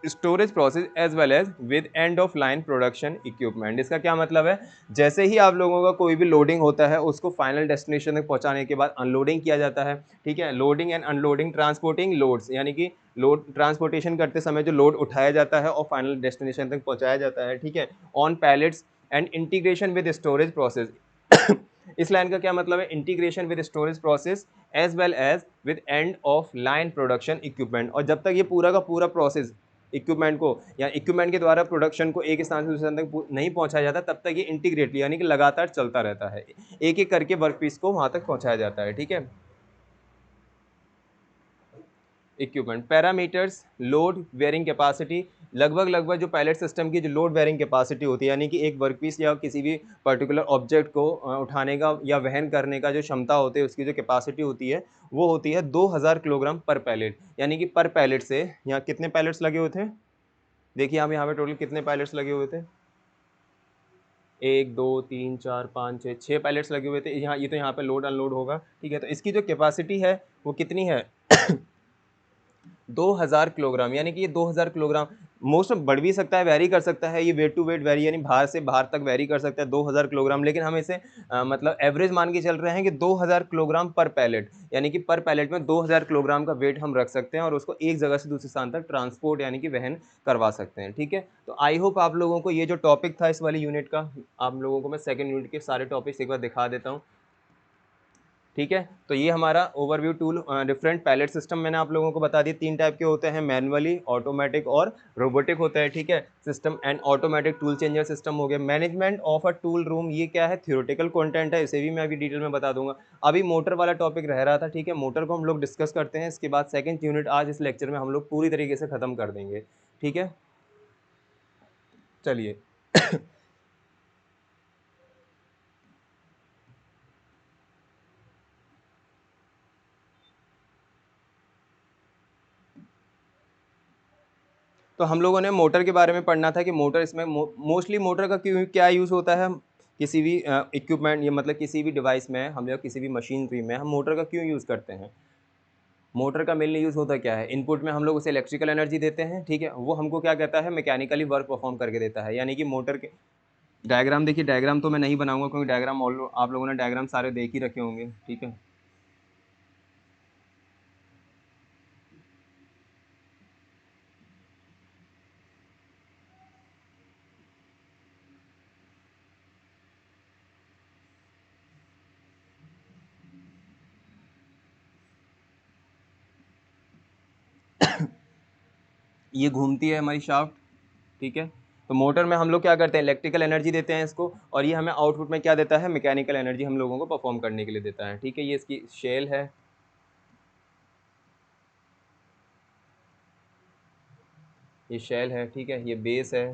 S1: storage process as well as with end of line production equipment. इसका क्या मतलब है, जैसे ही आप लोगों का कोई भी लोडिंग होता है उसको फाइनल डेस्टिनेशन तक पहुंचाने के बाद अनलोडिंग किया जाता है, ठीक है। Loading and unloading, transporting loads, यानी कि लोड ट्रांसपोर्टेशन करते समय जो लोड उठाया जाता है और फाइनल डेस्टिनेशन तक पहुंचाया जाता है, ठीक है, on pallets and integration with storage process. इस लाइन का क्या मतलब है, integration with storage process as well as with end of line production equipment. और जब तक ये पूरा का पूरा प्रोसेस इक्विपमेंट को या इक्विपमेंट के द्वारा प्रोडक्शन को एक स्थान से दूसरे स्थान तक नहीं पहुंचाया जाता, तब तक ये इंटीग्रेटली यानी कि लगातार चलता रहता है, एक एक करके वर्क पीस को वहां तक पहुंचाया जाता है, ठीक है। Equipment parameters, load wearing capacity, लगभग जो पैलेट सिस्टम की जो लोड वेयरिंग कैपेसिटी होती है, यानी कि एक वर्कपीस या किसी भी पर्टिकुलर ऑब्जेक्ट को उठाने का या वहन करने का जो क्षमता होती है, उसकी जो कैपेसिटी होती है वो होती है 2000 किलोग्राम पर पैलेट। यानी कि पर पैलेट से यहाँ कितने पैलेट्स लगे हुए थे, देखिए हम यहाँ पे टोटल कितने पैलेट्स लगे हुए थे, 1 2 3 4 5 6 पैलेट्स लगे हुए थे यहाँ। ये तो यहाँ पे लोड अनलोड होगा, ठीक है। तो इसकी जो कैपेसिटी है वो कितनी है 2000 किलोग्राम। यानी कि ये 2000 किलोग्राम मोस्ट बढ़ भी सकता है, वेरी कर सकता है, ये वेट टू वेट वेरी यानी बाहर से बाहर तक वेरी कर सकता है 2000 किलोग्राम। लेकिन हम इसे मतलब एवरेज मान के चल रहे हैं कि 2000 किलोग्राम पर पैलेट, यानी कि पर पैलेट में 2000 किलोग्राम का वेट हम रख सकते हैं और उसको एक जगह से दूसरे स्थान तक ट्रांसपोर्ट यानी कि वहन करवा सकते हैं, ठीक है। तो आई होप आप लोगों को ये जो टॉपिक था इस वाली यूनिट का, आप लोगों को मैं सेकेंड यूनिट के सारे टॉपिक्स एक बार दिखा देता हूँ, ठीक है। तो ये हमारा overview tool different pallet system मैंने आप लोगों को बता दिया, 3 टाइप के होते हैं, मैनुअली, ऑटोमेटिक और रोबोटिक होता है, ठीक है। System and automatic tool changer system हो गया। Management of a tool room, ये क्या है, थ्योरेटिकल कंटेंट है, इसे भी मैं अभी डिटेल में बता दूंगा। अभी मोटर वाला टॉपिक रह रहा था, ठीक है, मोटर को हम लोग डिस्कस करते हैं, इसके बाद सेकेंड यूनिट आज इस लेक्चर में हम लोग पूरी तरीके से खत्म कर देंगे, ठीक है। चलिए तो हम लोगों ने मोटर के बारे में पढ़ना था कि मोटर इसमें मोस्टली मोटर का क्यों क्या यूज़ होता है, किसी भी इक्विपमेंट या मतलब किसी भी डिवाइस में हम लोग किसी भी मशीनरी में हम मोटर का क्यों यूज़ करते हैं। मोटर का मेनली यूज़ होता क्या है, इनपुट में हम लोग उसे इलेक्ट्रिकल एनर्जी देते हैं, ठीक है, वो हमको क्या कहता है, मैकेनिकली वर्क परफॉर्म करके देता है। यानी कि मोटर के डायग्राम देखिए, डायग्राम तो मैं नहीं बनाऊंगा क्योंकि डायग्राम आप लोगों ने डायग्राम सारे देख ही रखे होंगे, ठीक है। ये घूमती है हमारी शाफ्ट, ठीक है। तो मोटर में हम लोग क्या करते हैं, इलेक्ट्रिकल एनर्जी देते हैं इसको, और ये हमें आउटपुट में क्या देता है, मैकेनिकल एनर्जी हम लोगों को परफॉर्म करने के लिए देता है, ठीक है। ये इसकी शेल है, ये शेल है, ठीक है, ये बेस है,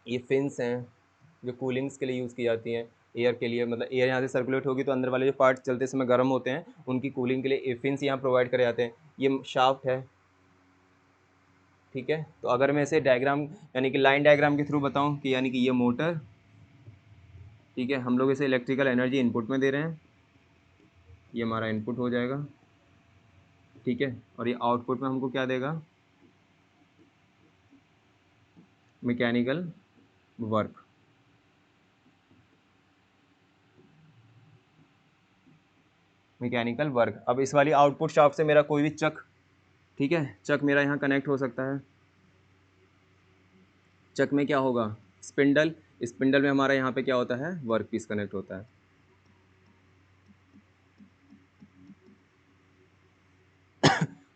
S1: ये फिन्स हैं जो कूलिंग्स के लिए यूज़ की जाती हैं, एयर के लिए, मतलब एयर यहाँ से सर्कुलेट होगी तो अंदर वाले जो पार्ट चलते समय गर्म होते हैं उनकी कूलिंग के लिए फिन्स यहाँ प्रोवाइड करे जाते हैं। ये शाफ्ट है, ठीक है। तो अगर मैं इसे डायग्राम यानी कि लाइन डायग्राम के थ्रू बताऊं कि यानी कि ये मोटर, ठीक है, हम लोग इसे इलेक्ट्रिकल एनर्जी इनपुट में दे रहे हैं, ये हमारा इनपुट हो जाएगा, ठीक है, और ये आउटपुट में हमको क्या देगा, मैकेनिकल वर्क। Mechanical work. अब इस वाली आउटपुट शाफ्ट से मेरा कोई भी चक, ठीक है, चक मेरा यहाँ कनेक्ट हो सकता है। चक में क्या होगा, स्पिंडल, स्पिंडल में हमारा यहाँ पे क्या होता है, वर्क पीस कनेक्ट होता है।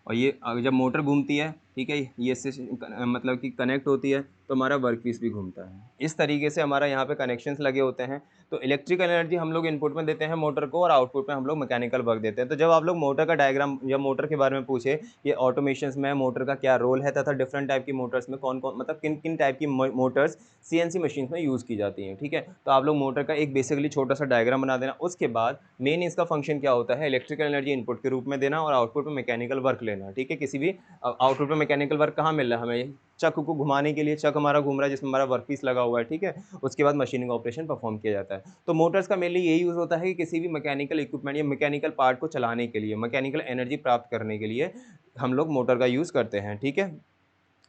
S1: और ये जब मोटर घूमती है, ठीक है, ये इससे मतलब कि कनेक्ट होती है, तो हमारा वर्क पीस भी घूमता है। इस तरीके से हमारा यहाँ पे कनेक्शंस लगे होते हैं। तो इलेक्ट्रिकल एनर्जी हम लोग इनपुट में देते हैं मोटर को, और आउटपुट में हम लोग मैकेनिकल वर्क देते हैं। तो जब आप लोग मोटर का डायग्राम या मोटर के बारे में पूछे, ये ऑटोमेशंस में मोटर का क्या रोल है, तथा डिफरेंट टाइप की मोटर्स में कौन कौन, मतलब किन किन टाइप की मोटर्स सीएनसी मशीन में यूज़ की जाती हैं, ठीक है। तो आप लोग मोटर का एक बेसिकली छोटा सा डायग्राम बना देना। उसके बाद मेन इसका फंक्शन क्या होता है, इलेक्ट्रिकल एनर्जी इनपुट के रूप में देना और आउटपुट में मैकेनिकल वर्क लेना, ठीक है। किसी भी आउटपुट में मैकेनिकल वर्क कहाँ मिल रहा है हमें, चक को घुमाने के लिए, चक हमारा घूम रहा है जिसमें हमारा वर्क पीस लगा हुआ है, ठीक है। उसके बाद मशीनिंग ऑपरेशन परफॉर्म किया जाता है। तो मोटर्स का मेनली यही यूज़ होता है कि किसी भी मैकेनिकल इक्विपमेंट या मैकेनिकल पार्ट को चलाने के लिए, मैकेनिकल एनर्जी प्राप्त करने के लिए हम लोग मोटर का यूज़ करते हैं, ठीक है।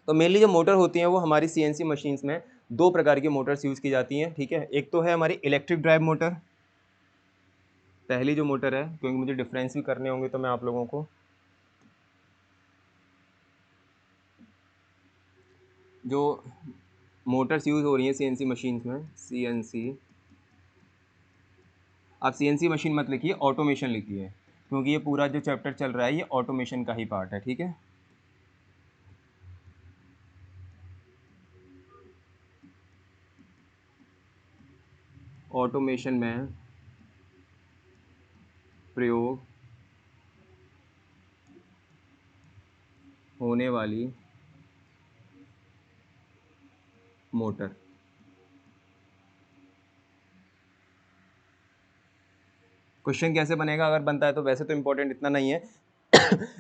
S1: तो मेनली जो मोटर होती हैं वो हमारी सीएनसी मशीन्स में दो प्रकार की मोटर्स यूज़ की जाती हैं, ठीक है। एक तो है हमारी इलेक्ट्रिक ड्राइव मोटर, पहली जो मोटर है, क्योंकि मुझे डिफरेंस भी करने होंगे तो मैं आप लोगों को, जो मोटर्स यूज़ हो रही हैं सीएनसी मशीन्स में, सीएनसी, आप सीएनसी मशीन मत लिखिए, ऑटोमेशन लिखिए, क्योंकि ये पूरा जो चैप्टर चल रहा है ये ऑटोमेशन का ही पार्ट है, ठीक है। ऑटोमेशन में प्रयोग होने वाली मोटर। क्वेश्चन कैसे बनेगा, अगर बनता है तो, वैसे तो इंपॉर्टेंट इतना नहीं है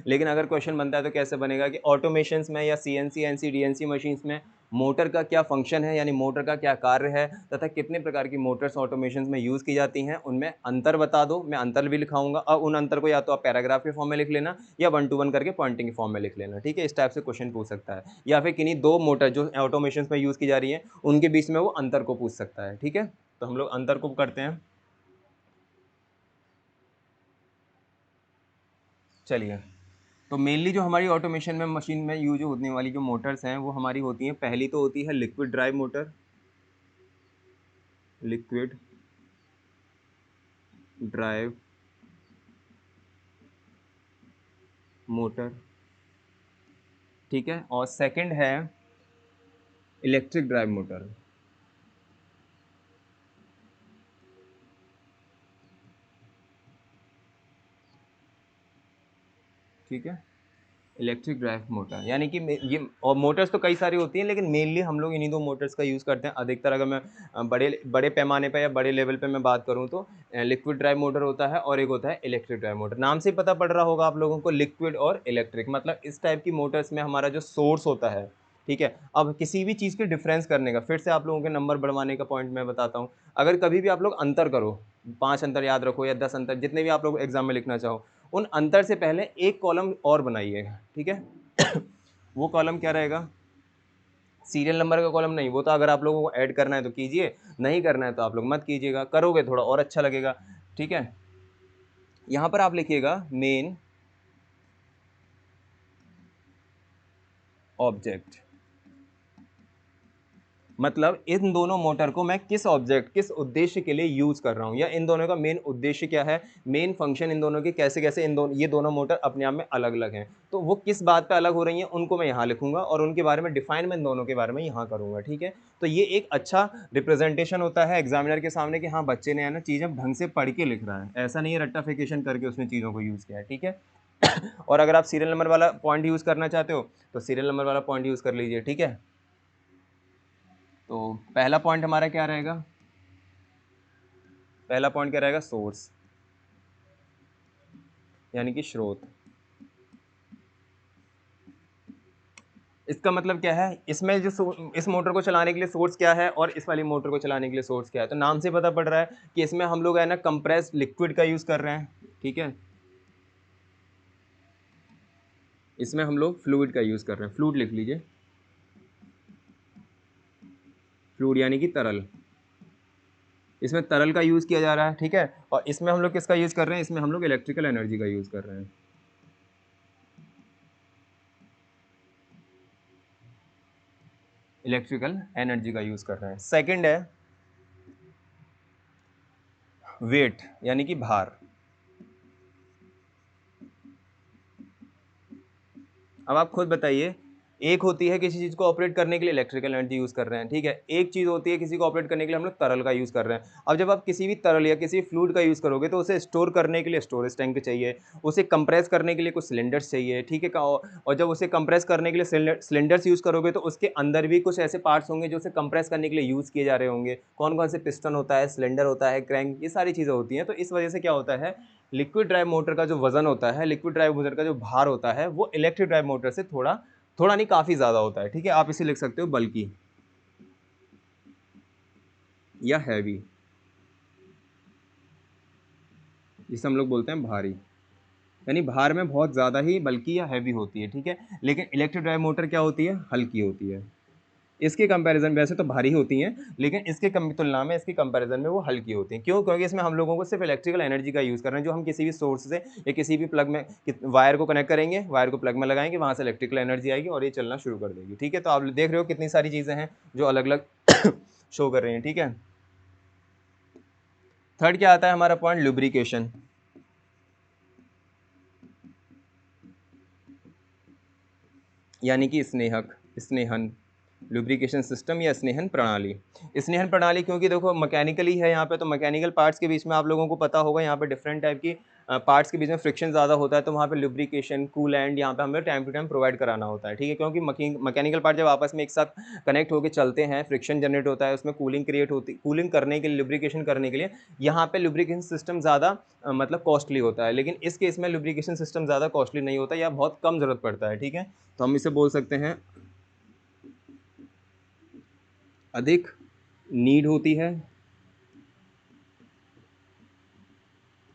S1: लेकिन अगर क्वेश्चन बनता है तो कैसे बनेगा कि ऑटोमेशंस में या सीएनसी एनसी डीएनसी मशीन्स में मोटर का क्या फंक्शन है, यानी मोटर का क्या कार्य है, तथा कितने प्रकार की मोटर्स ऑटोमेशंस में यूज़ की जाती हैं, उनमें अंतर बता दो। मैं अंतर भी लिखाऊंगा, और उन अंतर को या तो आप पैराग्राफ के फॉर्म में लिख लेना या 1 to 1 करके पॉइंटिंग के फॉर्म में लिख लेना, ठीक है। इस टाइप से क्वेश्चन पूछ सकता है, या फिर किन्हीं दो मोटर जो ऑटोमेशंस में यूज़ की जा रही हैं उनके बीच में वो अंतर को पूछ सकता है, ठीक है। तो हम लोग अंतर को करते हैं। चलिए, तो मेनली जो हमारी ऑटोमेशन में मशीन में यूज होने वाली जो मोटर्स हैं वो हमारी होती हैं, पहली तो होती है liquid drive motor, liquid drive motor, ठीक है। और सेकंड है इलेक्ट्रिक ड्राइव मोटर, ठीक है। इलेक्ट्रिक ड्राइव मोटर, यानी कि ये, और मोटर्स तो कई सारी होती हैं लेकिन मेनली हम लोग इन्हीं दो मोटर्स का यूज़ करते हैं अधिकतर। अगर मैं बड़े बड़े पैमाने पर या बड़े लेवल पे मैं बात करूँ तो लिक्विड ड्राइव मोटर होता है और एक होता है इलेक्ट्रिक ड्राइव मोटर। नाम से पता पड़ रहा होगा आप लोगों को, लिक्विड और इलेक्ट्रिक, मतलब इस टाइप की मोटर्स में हमारा जो सोर्स होता है, ठीक है। अब किसी भी चीज़ के डिफरेंस करने का, फिर से आप लोगों के नंबर बढ़वाने का पॉइंट मैं बताता हूँ। अगर कभी भी आप लोग अंतर करो, 5 अंतर याद रखो या 10 अंतर, जितने भी आप लोग एग्जाम में लिखना चाहो, उन अंतर से पहले एक कॉलम और बनाइएगा, ठीक है। वो कॉलम क्या रहेगा, सीरियल नंबर का कॉलम नहीं, वो तो अगर आप लोगों को ऐड करना है तो कीजिए, नहीं करना है तो आप लोग मत कीजिएगा, करोगे थोड़ा और अच्छा लगेगा, ठीक है। यहाँ पर आप लिखिएगा मेन ऑब्जेक्ट, मतलब इन दोनों मोटर को मैं किस ऑब्जेक्ट, किस उद्देश्य के लिए यूज कर रहा हूं, या इन दोनों का मेन उद्देश्य क्या है, मेन फंक्शन इन दोनों के कैसे कैसे, इन दोनों, ये दोनों मोटर अपने आप में अलग अलग हैं, तो वो किस बात पे अलग हो रही हैं उनको मैं यहाँ लिखूंगा, और उनके बारे में डिफाइन मैं इन दोनों के बारे में यहाँ करूंगा, ठीक है। तो ये एक अच्छा रिप्रेजेंटेशन होता है एग्जामिनर के सामने कि हाँ बच्चे ने है ना चीज़ें ढंग से पढ़ के लिख रहा है, ऐसा नहीं है रट्टाफिकेशन करके उसने चीज़ों को यूज़ किया है, ठीक है। और अगर आप सीरियल नंबर वाला पॉइंट यूज़ करना चाहते हो तो सीरियल नंबर वाला पॉइंट यूज़ कर लीजिए, ठीक है। तो पहला पॉइंट हमारा क्या रहेगा, पहला पॉइंट क्या रहेगा, सोर्स, यानी कि स्रोत। इसका मतलब क्या है, इसमें जो इस मोटर को चलाने के लिए सोर्स क्या है और इस वाली मोटर को चलाने के लिए सोर्स क्या है, तो नाम से पता पड़ रहा है कि इसमें हम लोग है ना कंप्रेस्ड लिक्विड का यूज कर रहे हैं, ठीक है। इसमें हम लोग फ्लूइड का यूज़ कर रहे हैं, फ्लूइड लिख लीजिए, फ्लूइड यानी कि तरल। इसमें तरल का यूज़ किया जा रहा है, ठीक है। और इसमें हम लोग किसका यूज़ कर रहे हैं, इसमें हम लोग इलेक्ट्रिकल एनर्जी का यूज़ कर रहे हैं। इलेक्ट्रिकल एनर्जी का यूज़ कर रहे हैं। सेकंड है वेट यानी कि भार। अब आप खुद बताइए, एक होती है किसी चीज़ को ऑपरेट करने के लिए इलेक्ट्रिकल एनर्जी यूज़ कर रहे हैं, ठीक है। एक चीज़ होती है किसी को ऑपरेट करने के लिए हम लोग तरल का यूज़ कर रहे हैं। अब जब आप किसी भी तरल या किसी फ्लूइड का यूज़ करोगे तो उसे स्टोर करने के लिए स्टोरेज टैंक चाहिए, उसे कंप्रेस करने के लिए कुछ सिलेंडर्स चाहिए, ठीक है। और जब उसे कंप्रेस करने के लिए सिलेंडर्स यूज़ करोगे तो उसके अंदर भी कुछ ऐसे पार्ट्स होंगे जो उसे कंप्रेस करने के लिए यूज़ किए जा रहे होंगे। कौन कौन से, पिस्टन होता है, सिलेंडर होता है, क्रैंक, ये सारी चीज़ें होती हैं। तो इस वजह से क्या होता है, लिक्विड ड्राइव मोटर का जो वजन होता है, लिक्विड ड्राइव मोटर का जो भार होता है, वो इलेक्ट्रिक ड्राइव मोटर से थोड़ा थोड़ा नहीं, काफ़ी ज़्यादा होता है, ठीक है। आप इसे लिख सकते हो बल्कि या हैवी, जिसे हम लोग बोलते हैं भारी, यानी भार में बहुत ज़्यादा ही बल्कि या हैवी होती है, ठीक है। लेकिन इलेक्ट्रिक ड्राइव मोटर क्या होती है, हल्की होती है। इसके कंपैरिजन, वैसे तो भारी होती हैं लेकिन इसके तुलना में, इसके कंपैरिजन में वो हल्की होती हैं। क्यों? क्योंकि इसमें हम लोगों को सिर्फ इलेक्ट्रिकल एनर्जी का यूज़ कर रहे हैं, जो हम किसी भी सोर्स से या किसी भी प्लग में वायर को कनेक्ट करेंगे, वायर को प्लग में लगाएंगे, वहाँ से इलेक्ट्रिकल एनर्जी आएगी और ये चलना शुरू कर देगी, ठीक है। तो आप देख रहे हो कितनी सारी चीज़ें हैं जो अलग अलग शो कर रही हैं, ठीक है। थर्ड क्या आता है हमारा पॉइंट, लुब्रिकेशन, यानी कि स्नेहक, स्नेहन, लुब्रिकेशन सिस्टम या स्नेहन प्रणाली। स्नेहन प्रणाली क्योंकि देखो मैकेनिकली है यहाँ पे, तो मैकेनिकल पार्ट्स के बीच में आप लोगों को पता होगा यहाँ पे डिफरेंट टाइप की पार्ट्स के बीच में फ्रिक्शन ज़्यादा होता है, तो वहाँ पे लुब्रिकेशन, कूलेंट यहाँ पे हमें टाइम टू टाइम प्रोवाइड कराना होता है, ठीक है। क्योंकि मैकेनिकल पार्ट जब आपस में एक साथ कनेक्ट होकर चलते हैं, फ्रिक्शन जनरेट होता है, उसमें कूलिंग क्रिएट होती, कूलिंग करने के लिए, लुब्रिकेशन करने के लिए यहाँ पे लुब्रिकेशन सिस्टम ज़्यादा मतलब कॉस्टली होता है। लेकिन इस केस में लुब्रिकेशन सिस्टम ज़्यादा कॉस्टली नहीं होता या बहुत कम ज़रूरत पड़ता है, ठीक है। तो हम इसे बोल सकते हैं अधिक नीड होती है,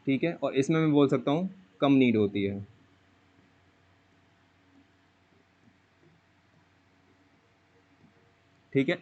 S1: ठीक है। और इसमें मैं बोल सकता हूँ कम नीड होती है, ठीक है।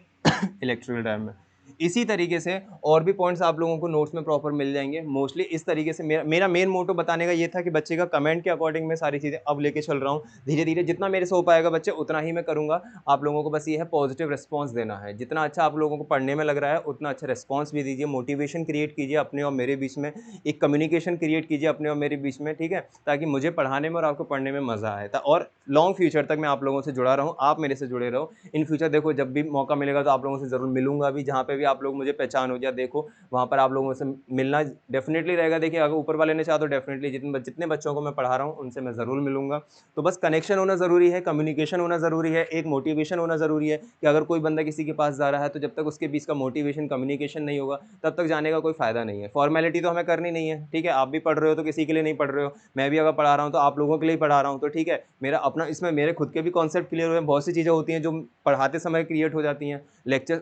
S1: इलेक्ट्रिकल ड्राइव में इसी तरीके से और भी पॉइंट्स आप लोगों को नोट्स में प्रॉपर मिल जाएंगे। मोस्टली इस तरीके से मेरा मेन मोटो बताने का ये था कि बच्चे का कमेंट के अकॉर्डिंग मैं सारी चीज़ें अब लेके चल रहा हूँ। धीरे धीरे जितना मेरे से हो पाएगा बच्चे उतना ही मैं करूँगा। आप लोगों को बस ये है पॉजिटिव रिस्पॉन्स देना है। जितना अच्छा आप लोगों को पढ़ने में लग रहा है उतना अच्छा रिस्पॉन्स भी दीजिए, मोटिवेशन क्रिएट कीजिए अपने और मेरे बीच में, एक कम्युनिकेशन क्रिएट कीजिए अपने और मेरे बीच में, ठीक है। ताकि मुझे पढ़ाने में और आपको पढ़ने में मज़ा आए और लॉन्ग फ्यूचर तक मैं आप लोगों से जुड़ा रहूँ, आप मेरे से जुड़े रहो। इन फ्यूचर देखो जब भी मौका मिलेगा तो आप लोगों से ज़रूर मिलूंगा भी, जहाँ पे भी आप लोग मुझे पहचान हो जाए देखो वहाँ पर आप लोगों से मिलना डेफिनेटली रहेगा। देखिए अगर ऊपर वाले ने चाहा तो डेफिनेटली जितने बच्चों को मैं पढ़ा रहा हूँ उनसे मैं ज़रूर मिलूंगा। तो बस कनेक्शन होना ज़रूरी है, कम्युनिकेशन होना ज़रूरी है, एक मोटिवेशन होना ज़रूरी है कि अगर कोई बंदा किसी के पास जा रहा है तो जब तक उसके बीच का मोटिवेशन, कम्युनिकेशन नहीं होगा तब तक जाने का कोई फ़ायदा नहीं है। फॉर्मेलिटी तो हमें करनी नहीं है, ठीक है। आप भी पढ़ रहे हो तो किसी के लिए नहीं पढ़ रहे हो, मैं भी अगर पढ़ा रहा हूँ तो आप लोगों के लिए पढ़ा रहा हूँ, तो ठीक है। मेरा अपना इसमें मेरे खुद के भी कॉन्सेप्ट क्लियर हुए हैं। बहुत सी चीज़ें होती हैं जो पढ़ाते समय क्रिएट हो जाती हैं, लेक्चर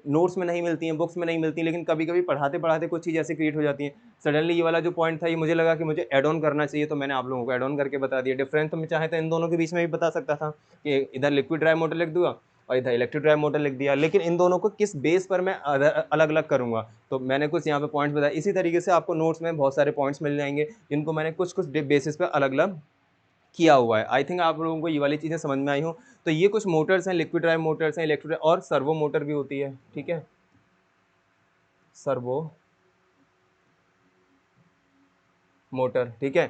S1: नोट्स में नहीं मिलती हैं, बुक्स में नहीं मिलती, लेकिन कभी कभी पढ़ाते पढ़ाते कुछ चीज़ ऐसे क्रिएट हो जाती हैं। सडनली ये वाला जो पॉइंट था ये मुझे लगा कि मुझे ऐड ऑन करना चाहिए, तो मैंने आप लोगों को ऐड ऑन करके बता दिया। डिफरेंस तो मैं चाहे तो इन दोनों के बीच में भी बता सकता था कि इधर लिक्विड ड्राइव मोटर लिख दूंगा और इधर इलेक्ट्रिक ड्राइव मोटर लिख दिया, लेकिन इन दोनों को किस बेस पर मैं अलग अलग करूंगा, तो मैंने कुछ यहाँ पे पॉइंट्स बताए। इसी तरीके से आपको नोट्स में बहुत सारे पॉइंट्स मिल जाएंगे जिनको मैंने कुछ कुछ बेसिस पर अलग अलग किया हुआ है। आई थिंक आप लोगों को ये वाली चीज़ें समझ में आई हो। तो ये कुछ मोटर्स हैं, लिक्विड ड्राइव मोटर्स हैं, इलेक्ट्रिक और सर्वो मोटर भी होती है, ठीक है। सर्वो मोटर, ठीक है।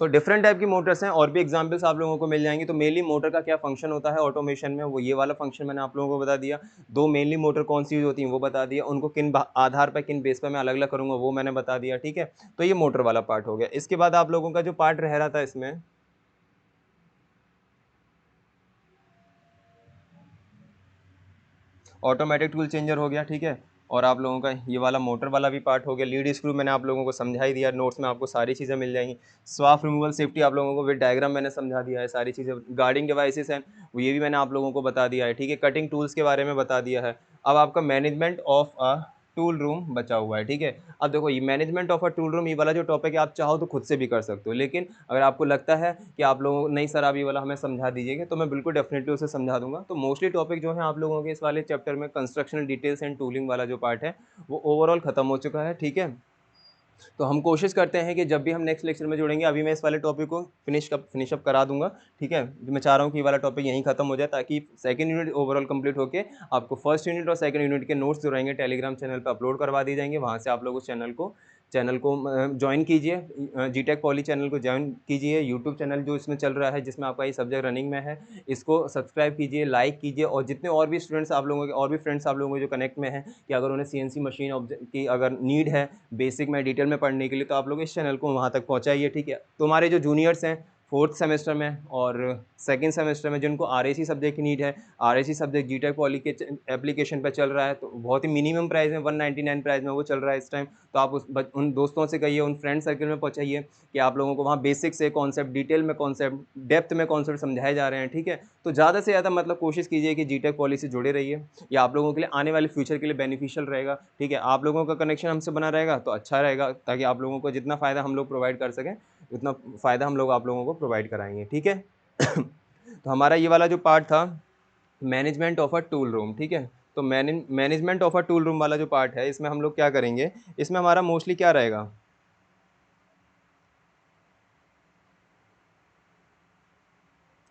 S1: तो डिफरेंट टाइप की मोटर्स हैं, और भी एग्जांपल्स आप लोगों को मिल जाएंगी। तो मेनली मोटर का क्या फंक्शन होता है ऑटोमेशन में, वो ये वाला फंक्शन मैंने आप लोगों को बता दिया। दो मेनली मोटर कौन सी यूज होती हैं वो बता दिया, उनको किन आधार पर, किन बेस पर मैं अलग अलग करूंगा वो मैंने बता दिया, ठीक है। तो ये मोटर वाला पार्ट हो गया। इसके बाद आप लोगों का जो पार्ट रह रहा था इसमें, ऑटोमेटिक टूल चेंजर हो गया, ठीक है। और आप लोगों का ये वाला मोटर वाला भी पार्ट हो गया। लीड स्क्रू मैंने आप लोगों को समझा ही दिया, नोट्स में आपको सारी चीज़ें मिल जाएंगी। स्वाफ रिमूवल सेफ्टी आप लोगों को विद डायग्राम मैंने समझा दिया है, सारी चीज़ें। गार्डिंग डिवाइसेस हैं वो ये भी मैंने आप लोगों को बता दिया है, ठीक है। कटिंग टूल्स के बारे में बता दिया है। अब आपका मैनेजमेंट ऑफ टूल रूम बचा हुआ है, ठीक है। अब देखो ये management of a tool room, ये वाला जो टॉपिक है आप चाहो तो खुद से भी कर सकते हो, लेकिन अगर आपको लगता है कि आप लोगों नहीं सर आप ये वाला हमें समझा दीजिएगा, तो मैं बिल्कुल डेफिनेटली उसे समझा दूंगा। तो मोस्टली टॉपिक जो है आप लोगों के इस वाले चैप्टर में कंस्ट्रक्शनल डिटेल्स एंड टूलिंग वाला जो पार्ट है वो ओवरऑल खत्म हो चुका है, ठीक है। तो हम कोशिश करते हैं कि जब भी हम नेक्स्ट लेक्चर में जुड़ेंगे, अभी मैं इस वाले टॉपिक को फिनिश अप करा दूंगा, ठीक है। मैं चाह रहा हूँ कि ये वाला टॉपिक यहीं खत्म हो जाए, ताकि सेकंड यूनिट ओवरऑल कंप्लीट होके आपको फर्स्ट यूनिट और सेकंड यूनिट के नोट्स जो रहेंगे टेलीग्राम चैनल पर अपलोड करवा दिए जाएंगे। वहाँ से आप लोग उस चैनल को ज्वाइन कीजिए, जीटेक पॉली चैनल को ज्वाइन कीजिए। यूट्यूब चैनल जो इसमें चल रहा है जिसमें आपका ये सब्जेक्ट रनिंग में है, इसको सब्सक्राइब कीजिए, लाइक कीजिए। और जितने और भी स्टूडेंट्स आप लोगों के और भी फ्रेंड्स आप लोगों के जो कनेक्ट में हैं कि अगर उन्हें सीएनसी मशीन ऑब्जेक्ट की अगर नीड है बेसिक में डिटेल में पढ़ने के लिए, तो आप लोग इस चैनल को वहाँ तक पहुँचाइए, ठीक है। तो हमारे जो जूनियर्स हैं फोर्थ सेमेस्टर में और सेकंड सेमेस्टर में जिनको आरएसी सब्जेक्ट की नीड है, आरएसी सब्जेक्ट जीटेक पॉली के एप्लीकेशन पे चल रहा है, तो बहुत ही मिनिमम प्राइस में 199 प्राइस में वो चल रहा है इस टाइम। तो आप उन दोस्तों से कहिए, उन फ्रेंड सर्कल में पहुँचाइए कि आप लोगों को वहाँ बेसिक से कॉन्सेप्ट, डिटेल में कॉन्सेप्ट, डेप्थ में कॉन्सेप्ट समझाए जा रहे हैं, ठीक है। तो ज़्यादा से ज़्यादा मतलब कोशिश कीजिए कि जीटेक पॉली से जुड़े रहिए, या आप लोगों के लिए आने वाले फ्यूचर के लिए बेनिफिशियल रहेगा, ठीक है। आप लोगों का कनेक्शन हमसे बना रहेगा तो अच्छा रहेगा, ताकि आप लोगों को जितना फ़ायदा हम लोग प्रोवाइड कर सकें उतना फ़ायदा हम लोग आप लोगों को प्रोवाइड कराएंगे, ठीक है। तो हमारा ये वाला जो पार्ट था management of a tool room, ठीक है। तो management of a tool room वाला जो पार्ट है, इसमें हम लोग क्या करेंगे, इसमें हमारा मोस्टली क्या रहेगा,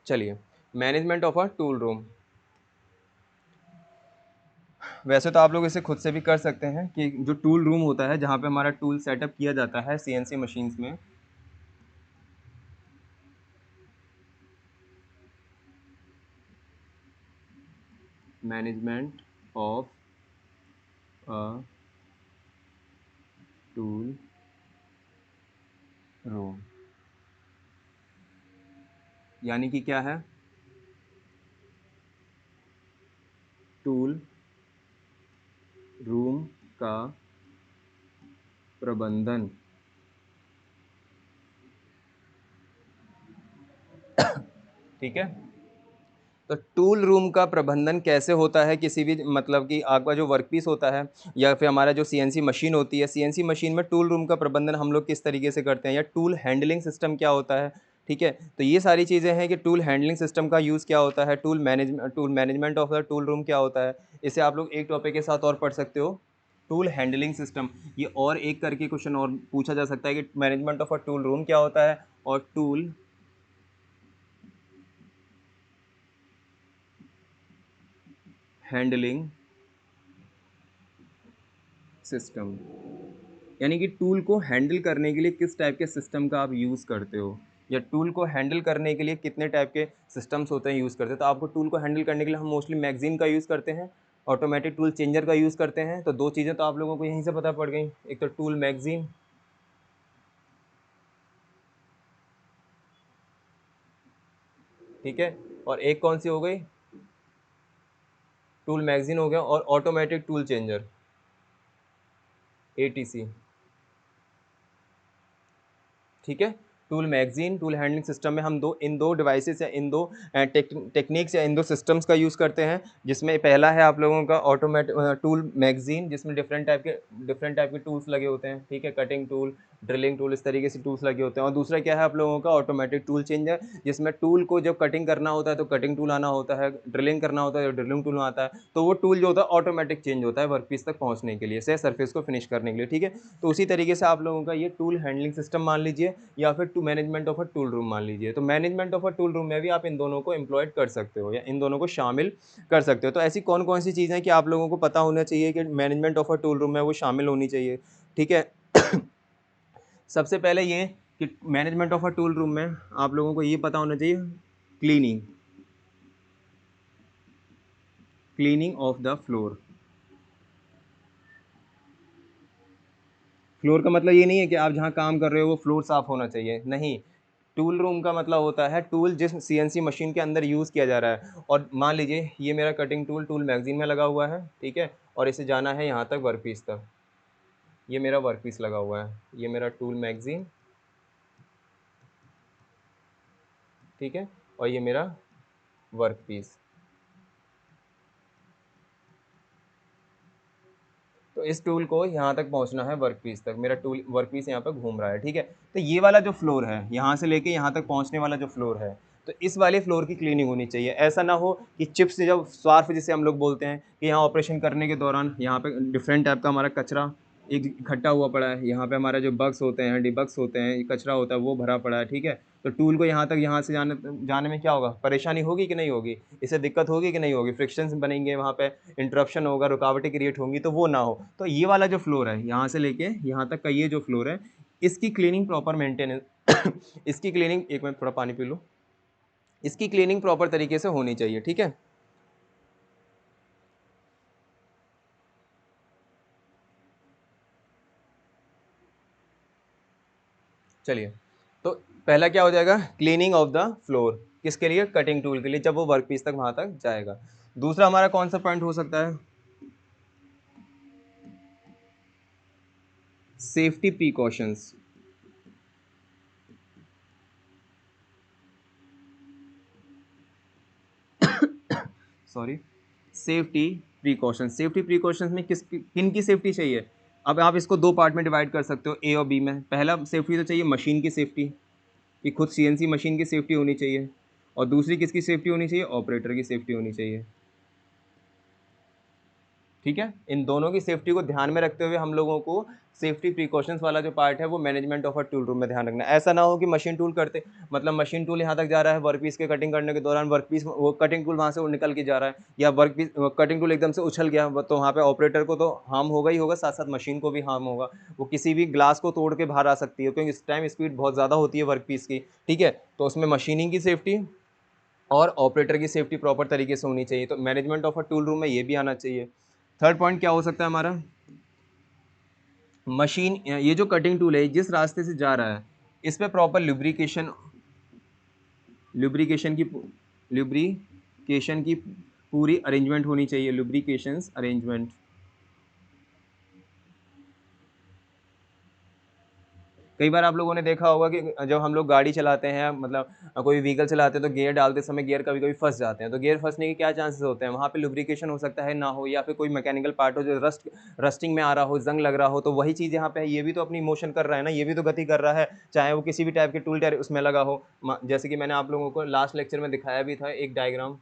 S1: चलिए management of a tool room. वैसे तो आप लोग इसे खुद से भी कर सकते हैं कि जो टूल रूम होता है जहाँ पे हमारा टूल सेटअप किया जाता है सीएनसी मशीन्स में, management of a tool room, यानी कि क्या है, टूल रूम का प्रबंधन, ठीक है। तो टूल रूम का प्रबंधन कैसे होता है, किसी भी मतलब कि आपका जो वर्कपीस होता है या फिर हमारा जो सीएनसी मशीन होती है, सीएनसी मशीन में टूल रूम का प्रबंधन हम लोग किस तरीके से करते हैं, या टूल हैंडलिंग सिस्टम क्या होता है, ठीक है। तो ये सारी चीज़ें हैं कि टूल हैंडलिंग सिस्टम का यूज़ क्या होता है, tool management of the tool room क्या होता है। इसे आप लोग एक टॉपिक के साथ और पढ़ सकते हो, टूल हैंडलिंग सिस्टम। ये और एक करके क्वेश्चन और पूछा जा सकता है कि management of a tool room क्या होता है और टूल हैंडलिंग सिस्टम, यानी कि टूल को हैंडल करने के लिए किस टाइप के सिस्टम का आप यूज़ करते हो, या टूल को हैंडल करने के लिए कितने टाइप के सिस्टम्स होते हैं यूज़ करते हैं। तो आपको टूल को हैंडल करने के लिए हम मोस्टली मैगजीन का यूज़ करते हैं, ऑटोमेटिक टूल चेंजर का यूज़ करते हैं। तो दो चीज़ें तो आप लोगों को यहीं से पता पड़ गई, एक तो टूल मैगजीन, ठीक है, और एक कौन सी हो गई, टूल मैगजीन हो गया, और ऑटोमेटिक टूल चेंजर, एटीसी, ठीक है। Tool magazine, tool handling system में हम इन दो डिवाइसेस या इन दो टेक्निक्स या इन दो सिस्टम्स का यूज़ करते हैं, जिसमें पहला है आप लोगों का ऑटोमेटिक टूल मैगजीन, जिसमें डिफरेंट टाइप के टूल्स लगे होते हैं, ठीक है, कटिंग टूल, ड्रिलिंग टूल, इस तरीके से टूल्स लगे होते हैं। और दूसरा क्या है आप लोगों का ऑटोमेटिक टूल चेंजर, जिसमें टूल को जब कटिंग करना होता है तो कटिंग टूल आना होता है, ड्रिलिंग करना होता है तो ड्रिलिंग टूल आता है। तो वो टूल जो होता है ऑटोमेटिक चेंज होता है वर्कपीस तक पहुंचने के लिए, से सरफेस को फिनिश करने के लिए, ठीक है। तो उसी तरीके से आप लोगों का ये टूल हैंडलिंग सिस्टम मान लीजिए, या फिर to management of a tool room मान लीजिए। तो management of a tool room में भी आप इन दोनों को एम्प्लॉयड कर सकते हो या इन दोनों को शामिल कर सकते हो। तो ऐसी कौन कौन सी चीज़ें हैं कि आप लोगों को पता होना चाहिए कि management of a tool room में वो शामिल होनी चाहिए, ठीक है। सबसे पहले ये कि management of a tool room में आप लोगों को ये पता होना चाहिए, cleaning, cleaning of the floor. Floor का मतलब ये नहीं है कि आप जहाँ काम कर रहे हो वो फ्लोर साफ होना चाहिए, नहीं। टूल रूम का मतलब होता है टूल जिस सीएनसी मशीन के अंदर यूज़ किया जा रहा है। और मान लीजिए ये मेरा कटिंग टूल टूल मैगजीन में लगा हुआ है, ठीक है, और इसे जाना है यहाँ तक वर्कपीस तक, ये मेरा वर्कपीस लगा हुआ है, ये मेरा टूल मैगजीन, ठीक है, और ये मेरा वर्कपीस। तो इस टूल को यहाँ तक पहुँचना है वर्क पीस तक, मेरा टूल वर्क पीस यहाँ पर घूम रहा है, ठीक है। तो ये वाला जो फ्लोर है, यहाँ से लेके यहाँ तक पहुँचने वाला जो फ्लोर है, तो इस वाले फ्लोर की क्लीनिंग होनी चाहिए। ऐसा ना हो कि चिप्स जब स्वार्फ जिसे हम लोग बोलते हैं कि यहाँ ऑपरेशन करने के दौरान यहाँ पे डिफरेंट टाइप का हमारा कचरा एक इकट्ठा हुआ पड़ा है, यहाँ पे हमारा जो बग्स होते हैं, डिबग्स होते हैं, कचरा होता है, वो भरा पड़ा है, ठीक है। तो टूल को यहाँ तक यहाँ से जाने में क्या होगा, परेशानी होगी कि नहीं होगी, इससे दिक्कत होगी कि नहीं होगी, फ्रिक्शंस बनेंगे, वहाँ पे इंटरप्शन होगा, रुकावटें क्रिएट होंगी, तो वो ना हो। तो ये वाला जो फ्लोर है, यहाँ से लेके यहाँ तक का ये जो फ्लोर है, इसकी क्लीनिंग प्रॉपर मेंटेनेंस इसकी क्लीनिंग, एक मिनट थोड़ा पानी पी लो, इसकी क्लीनिंग प्रॉपर तरीके से होनी चाहिए, ठीक है। चलिए, तो पहला क्या हो जाएगा, क्लीनिंग ऑफ द फ्लोर, किसके लिए, कटिंग टूल के लिए, जब वो वर्क पीस तक वहां तक जाएगा। दूसरा हमारा कौन सा पॉइंट हो सकता है, safety precautions. Sorry, safety precautions. Safety precautions में किन की सेफ्टी चाहिए। अब आप इसको दो पार्ट में डिवाइड कर सकते हो, ए और बी में। पहला सेफ्टी तो चाहिए मशीन की सेफ्टी, कि खुद सीएनसी मशीन की सेफ्टी होनी चाहिए, और दूसरी किसकी सेफ्टी होनी चाहिए, ऑपरेटर की सेफ्टी होनी चाहिए, ठीक है। इन दोनों की सेफ्टी को ध्यान में रखते हुए हम लोगों को सेफ्टी प्रिकॉशंस वाला जो पार्ट है वो management of a tool room में ध्यान रखना है। ऐसा ना हो कि मशीन टूल करते, मतलब मशीन टूल यहाँ तक जा रहा है, वर्क पीस के कटिंग करने के दौरान वर्क पीस वो कटिंग टूल वहाँ से निकल के जा रहा है, या वर्क पीस कटिंग टूल एकदम से उछल गया, तो वहाँ पे ऑपरेटर को तो हार्म होगा ही होगा, साथ साथ मशीन को भी हार्म होगा। वो किसी भी ग्लास को तोड़ के बाहर आ सकती है, क्योंकि इस टाइम स्पीड बहुत ज़्यादा होती है वर्क पीस की, ठीक है। तो उसमें मशीनिंग की सेफ्टी और ऑपरेटर की सेफ्टी प्रॉपर तरीके से होनी चाहिए। तो management of a tool room में ये भी आना चाहिए। थर्ड पॉइंट क्या हो सकता है हमारा, मशीन, ये जो कटिंग टूल है जिस रास्ते से जा रहा है, इस पे प्रॉपर लुब्रिकेशन, लुब्रिकेशन की लुब्रिकेशन की पूरी अरेंजमेंट होनी चाहिए, लुब्रिकेशंस अरेंजमेंट। कई बार आप लोगों ने देखा होगा कि जब हम लोग गाड़ी चलाते हैं, मतलब कोई व्हीकल चलाते हैं, तो गियर डालते समय गियर कभी कभी फंस जाते हैं, तो गियर फंसने के क्या चांसेस होते हैं, वहाँ पे लुब्रिकेशन हो सकता है ना हो, या फिर कोई मैकेनिकल पार्ट हो जो रस्टिंग में आ रहा हो, जंग लग रहा हो, तो वही चीज़ यहाँ पे है, ये भी तो अपनी मोशन कर रहा है ना, ये भी तो गति कर रहा है, चाहे वो किसी भी टाइप के टूल टायर उसमें लगा हो। जैसे कि मैंने आप लोगों को लास्ट लेक्चर में दिखाया भी था एक डायग्राम,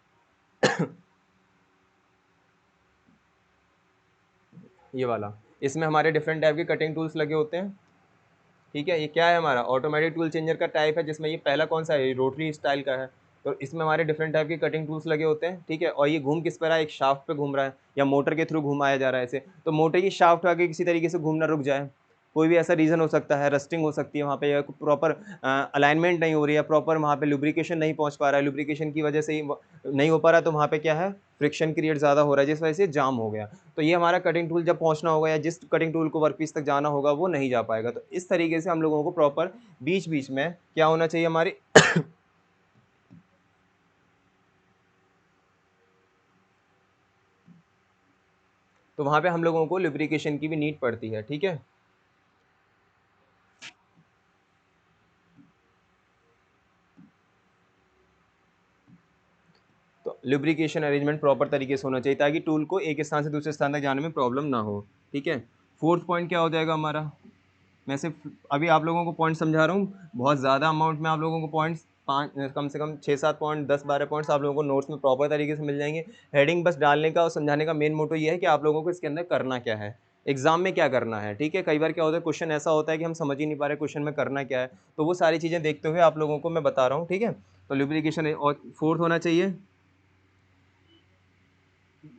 S1: ये वाला, इसमें हमारे डिफरेंट टाइप के कटिंग टूल्स लगे होते हैं, ठीक है। ये क्या है, हमारा ऑटोमेटिक टूल चेंजर का टाइप है, जिसमें ये पहला कौन सा है, ये रोटरी स्टाइल का है। तो इसमें हमारे डिफरेंट टाइप के कटिंग टूल्स लगे होते हैं, ठीक है। और ये घूम किस पर रहा है, एक शाफ्ट पे घूम रहा है, या मोटर के थ्रू घुमाया जा रहा है ऐसे। तो मोटर की शाफ्ट आगे किसी तरीके से घूमना रुक जाए, कोई भी ऐसा रीज़न हो सकता है, रस्टिंग हो सकती है वहाँ पे, या प्रॉपर अलाइनमेंट नहीं हो रही है, प्रॉपर वहाँ पे लुब्रिकेशन नहीं पहुँच पा रहा है, लुब्रिकेशन की वजह से ही नहीं हो पा रहा है, तो वहाँ पे क्या है, फ्रिक्शन क्रिएट ज़्यादा हो रहा है, जिस वजह से जाम हो गया। तो ये हमारा कटिंग टूल जब पहुंचना होगा, या जिस कटिंग टूल को वर्कपीस तक जाना होगा वो नहीं जा पाएगा। तो इस तरीके से हम लोगों को प्रॉपर बीच बीच में क्या होना चाहिए हमारी तो वहां पे हम लोगों को लुब्रिकेशन की भी नीड पड़ती है, ठीक है। तो लुब्रिकेशन अरेंजमेंट प्रॉपर तरीके से होना चाहिए, ताकि टूल को एक स्थान से दूसरे स्थान तक जाने में प्रॉब्लम ना हो, ठीक है। फोर्थ पॉइंट क्या हो जाएगा हमारा, मैं सिर्फ अभी आप लोगों को पॉइंट समझा रहा हूँ, बहुत ज़्यादा अमाउंट में आप लोगों को पॉइंट्स, पाँच कम से कम 6-7 पॉइंट, 10-12 पॉइंट्स आप लोगों को नोट्स में प्रॉपर तरीके से मिल जाएंगे। हेडिंग बस डालने का और समझाने का मेन मोटो ये है कि आप लोगों को इसके अंदर करना क्या है, एग्जाम में क्या करना है, ठीक है। कई बार क्या होता है, क्वेश्चन ऐसा होता है कि हम समझ ही नहीं पा रहे क्वेश्चन में करना क्या है, तो वो सारी चीज़ें देखते हुए आप लोगों को मैं बता रहा हूँ, ठीक है। तो लुब्रिकेशन, और फोर्थ होना चाहिए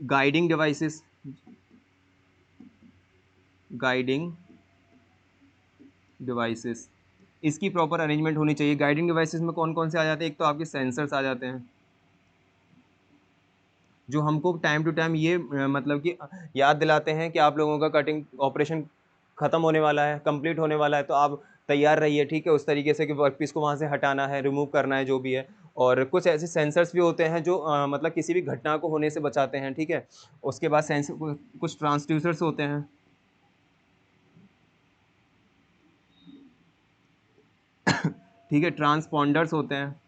S1: गाइडिंग डिवाइसेस, गाइडिंग डिवाइसेस, इसकी प्रॉपर अरेंजमेंट होनी चाहिए। गाइडिंग डिवाइसेस में कौन कौन से आ जाते हैं, एक तो आपके सेंसर्स आ जाते हैं, जो हमको टाइम टू टाइम ये मतलब कि याद दिलाते हैं कि आप लोगों का कटिंग ऑपरेशन ख़त्म होने वाला है, कंप्लीट होने वाला है, तो आप तैयार रहिए, ठीक है, उस तरीके से कि वर्क पीस को वहाँ से हटाना है, रिमूव करना है, जो भी है। और कुछ ऐसे सेंसर्स भी होते हैं जो मतलब किसी भी घटना को होने से बचाते हैं, ठीक है। उसके बाद सेंसर, कुछ ट्रांसड्यूसर्स होते हैं, ठीक है, ट्रांसपॉन्डर्स होते हैं,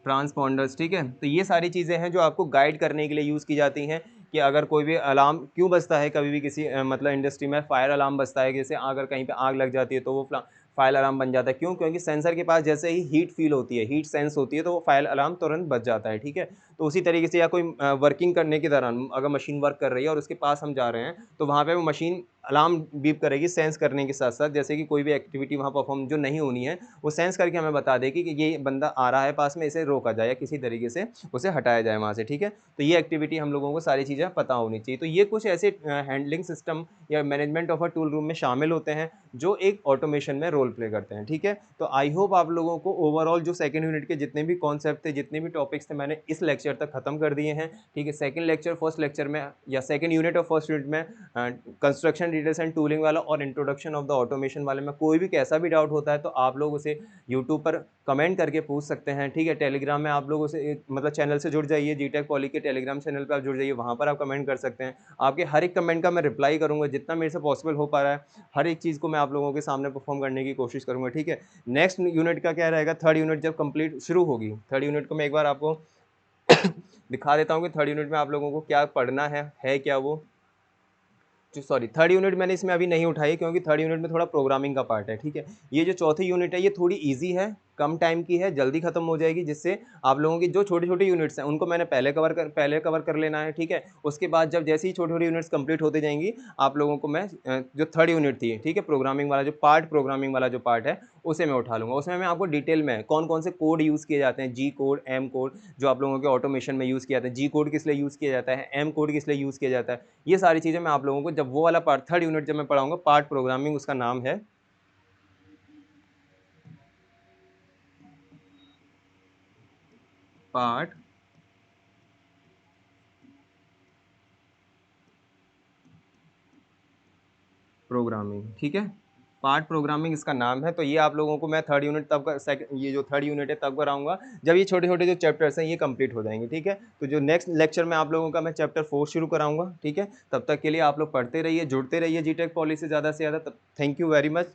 S1: ट्रांसपॉन्डर्स, ठीक है। तो ये सारी चीज़ें हैं जो आपको गाइड करने के लिए यूज़ की जाती हैं कि अगर कोई भी अलार्म क्यों बजता है, कभी भी किसी मतलब इंडस्ट्री में फायर अलार्म बजता है, जैसे अगर कहीं पे आग लग जाती है तो वो फायर अलार्म बन जाता है। क्यों? क्योंकि सेंसर के पास जैसे ही हीट फील होती है, हीट सेंस होती है, तो वो फायर अलार्म तुरंत बज जाता है, ठीक है। तो उसी तरीके से या कोई वर्किंग करने के दौरान अगर मशीन वर्क कर रही है और उसके पास हम जा रहे हैं, तो वहाँ पे वो मशीन अलार्म बीप करेगी सेंस करने के साथ साथ, जैसे कि कोई भी एक्टिविटी वहाँ परफॉर्म जो नहीं होनी है, वो सेंस करके हमें बता देगी कि ये बंदा आ रहा है पास में, इसे रोका जाए या किसी तरीके से उसे हटाया जाए वहाँ से, ठीक है। तो ये एक्टिविटी हम लोगों को सारी चीज़ें पता होनी चाहिए। तो ये कुछ ऐसे हैंडलिंग सिस्टम या management of a tool room में शामिल होते हैं जो एक ऑटोमेशन में रोल प्ले करते हैं, ठीक है। तो आई होप आप लोगों को ओवरऑल जो सेकंड यूनिट के जितने भी कॉन्सेप्ट थे, जितने भी टॉपिक्स थे, मैंने इस लेक्चर तक खत्म कर दिए हैं, ठीक है। सेकंड लेक्चर फर्स्ट लेक्चर में या सेकंड यूनिट और फर्स्ट यूनिट में कंस्ट्रक्शन डिटेल्स एंड टूलिंग वाला और इंट्रोडक्शन ऑफ द ऑटोमेशन वाले में कोई भी कैसा भी डाउट होता है तो आप लोग उसे यूट्यूब पर कमेंट करके पूछ सकते हैं, ठीक है। टेलीग्राम में आप लोग उसे मतलब चैनल से जुड़ जाइए, जीटेक पॉली के टेलीग्राम चैनल पर आप जुड़ जाइए, वहाँ पर आप कमेंट कर सकते हैं। आपके हर एक कमेंट का मैं रिप्लाई करूँगा, जितना मेरे से पॉसिबल हो पा रहा है हर एक चीज़ को मैं आप लोगों के सामने परफॉर्म करने की कोशिश करूँगा, ठीक है। नेक्स्ट यूनिट का क्या रहेगा, थर्ड यूनिट जब कंप्लीट शुरू होगी, थर्ड यूनिट को मैं एक बार आपको दिखा देता हूँ कि थर्ड यूनिट में आप लोगों को क्या पढ़ना है क्या वो जो सॉरी थर्ड यूनिट मैंने इसमें अभी नहीं उठाई क्योंकि थर्ड यूनिट में थोड़ा प्रोग्रामिंग का पार्ट है, ठीक है। ये जो चौथी यूनिट है ये थोड़ी इजी है, कम टाइम की है, जल्दी खत्म हो जाएगी, जिससे आप लोगों की जो छोटी छोटी यूनिट्स हैं उनको मैंने पहले कवर कर लेना है, ठीक है। उसके बाद जब जैसे ही छोटी छोटी यूनिट्स कंप्लीट होती जाएंगी आप लोगों को मैं जो थर्ड यूनिट थी, ठीक है, प्रोग्रामिंग वाला जो पार्ट, प्रोग्रामिंग वाला जो पार्ट है उसे मैं उठा लूँगा। उसमें मैं आपको डिटेल में कौन कौन से कोड यूज़ किए जाते हैं, जी कोड, एम कोड, जो आप लोगों के ऑटोमेशन में यूज़ किया जाता है, जी कोड किस लिए यूज़ किया जाता है, एम कोड किस लिए यूज़ किया जाता है, ये सारी चीज़ें मैं आप लोगों को जब वो वाला पार्ट थर्ड यूनिट जब मैं पढ़ाऊँगा, पार्ट प्रोग्रामिंग उसका नाम है, पार्ट प्रोग्रामिंग, ठीक है। पार्ट प्रोग्रामिंग इसका नाम है। तो ये आप लोगों को मैं थर्ड यूनिट तब ये जो थर्ड यूनिट है तब कराऊंगा जब ये छोटे छोटे जो चैप्टर्स हैं ये कंप्लीट हो जाएंगे, ठीक है। तो जो नेक्स्ट लेक्चर में आप लोगों का मैं चैप्टर 4 शुरू कराऊंगा, ठीक है। तब तक के लिए आप लोग पढ़ते रहिए, जुड़ते रहिए जीटेक पॉली से ज़्यादा, तब थैंक यू वेरी मच।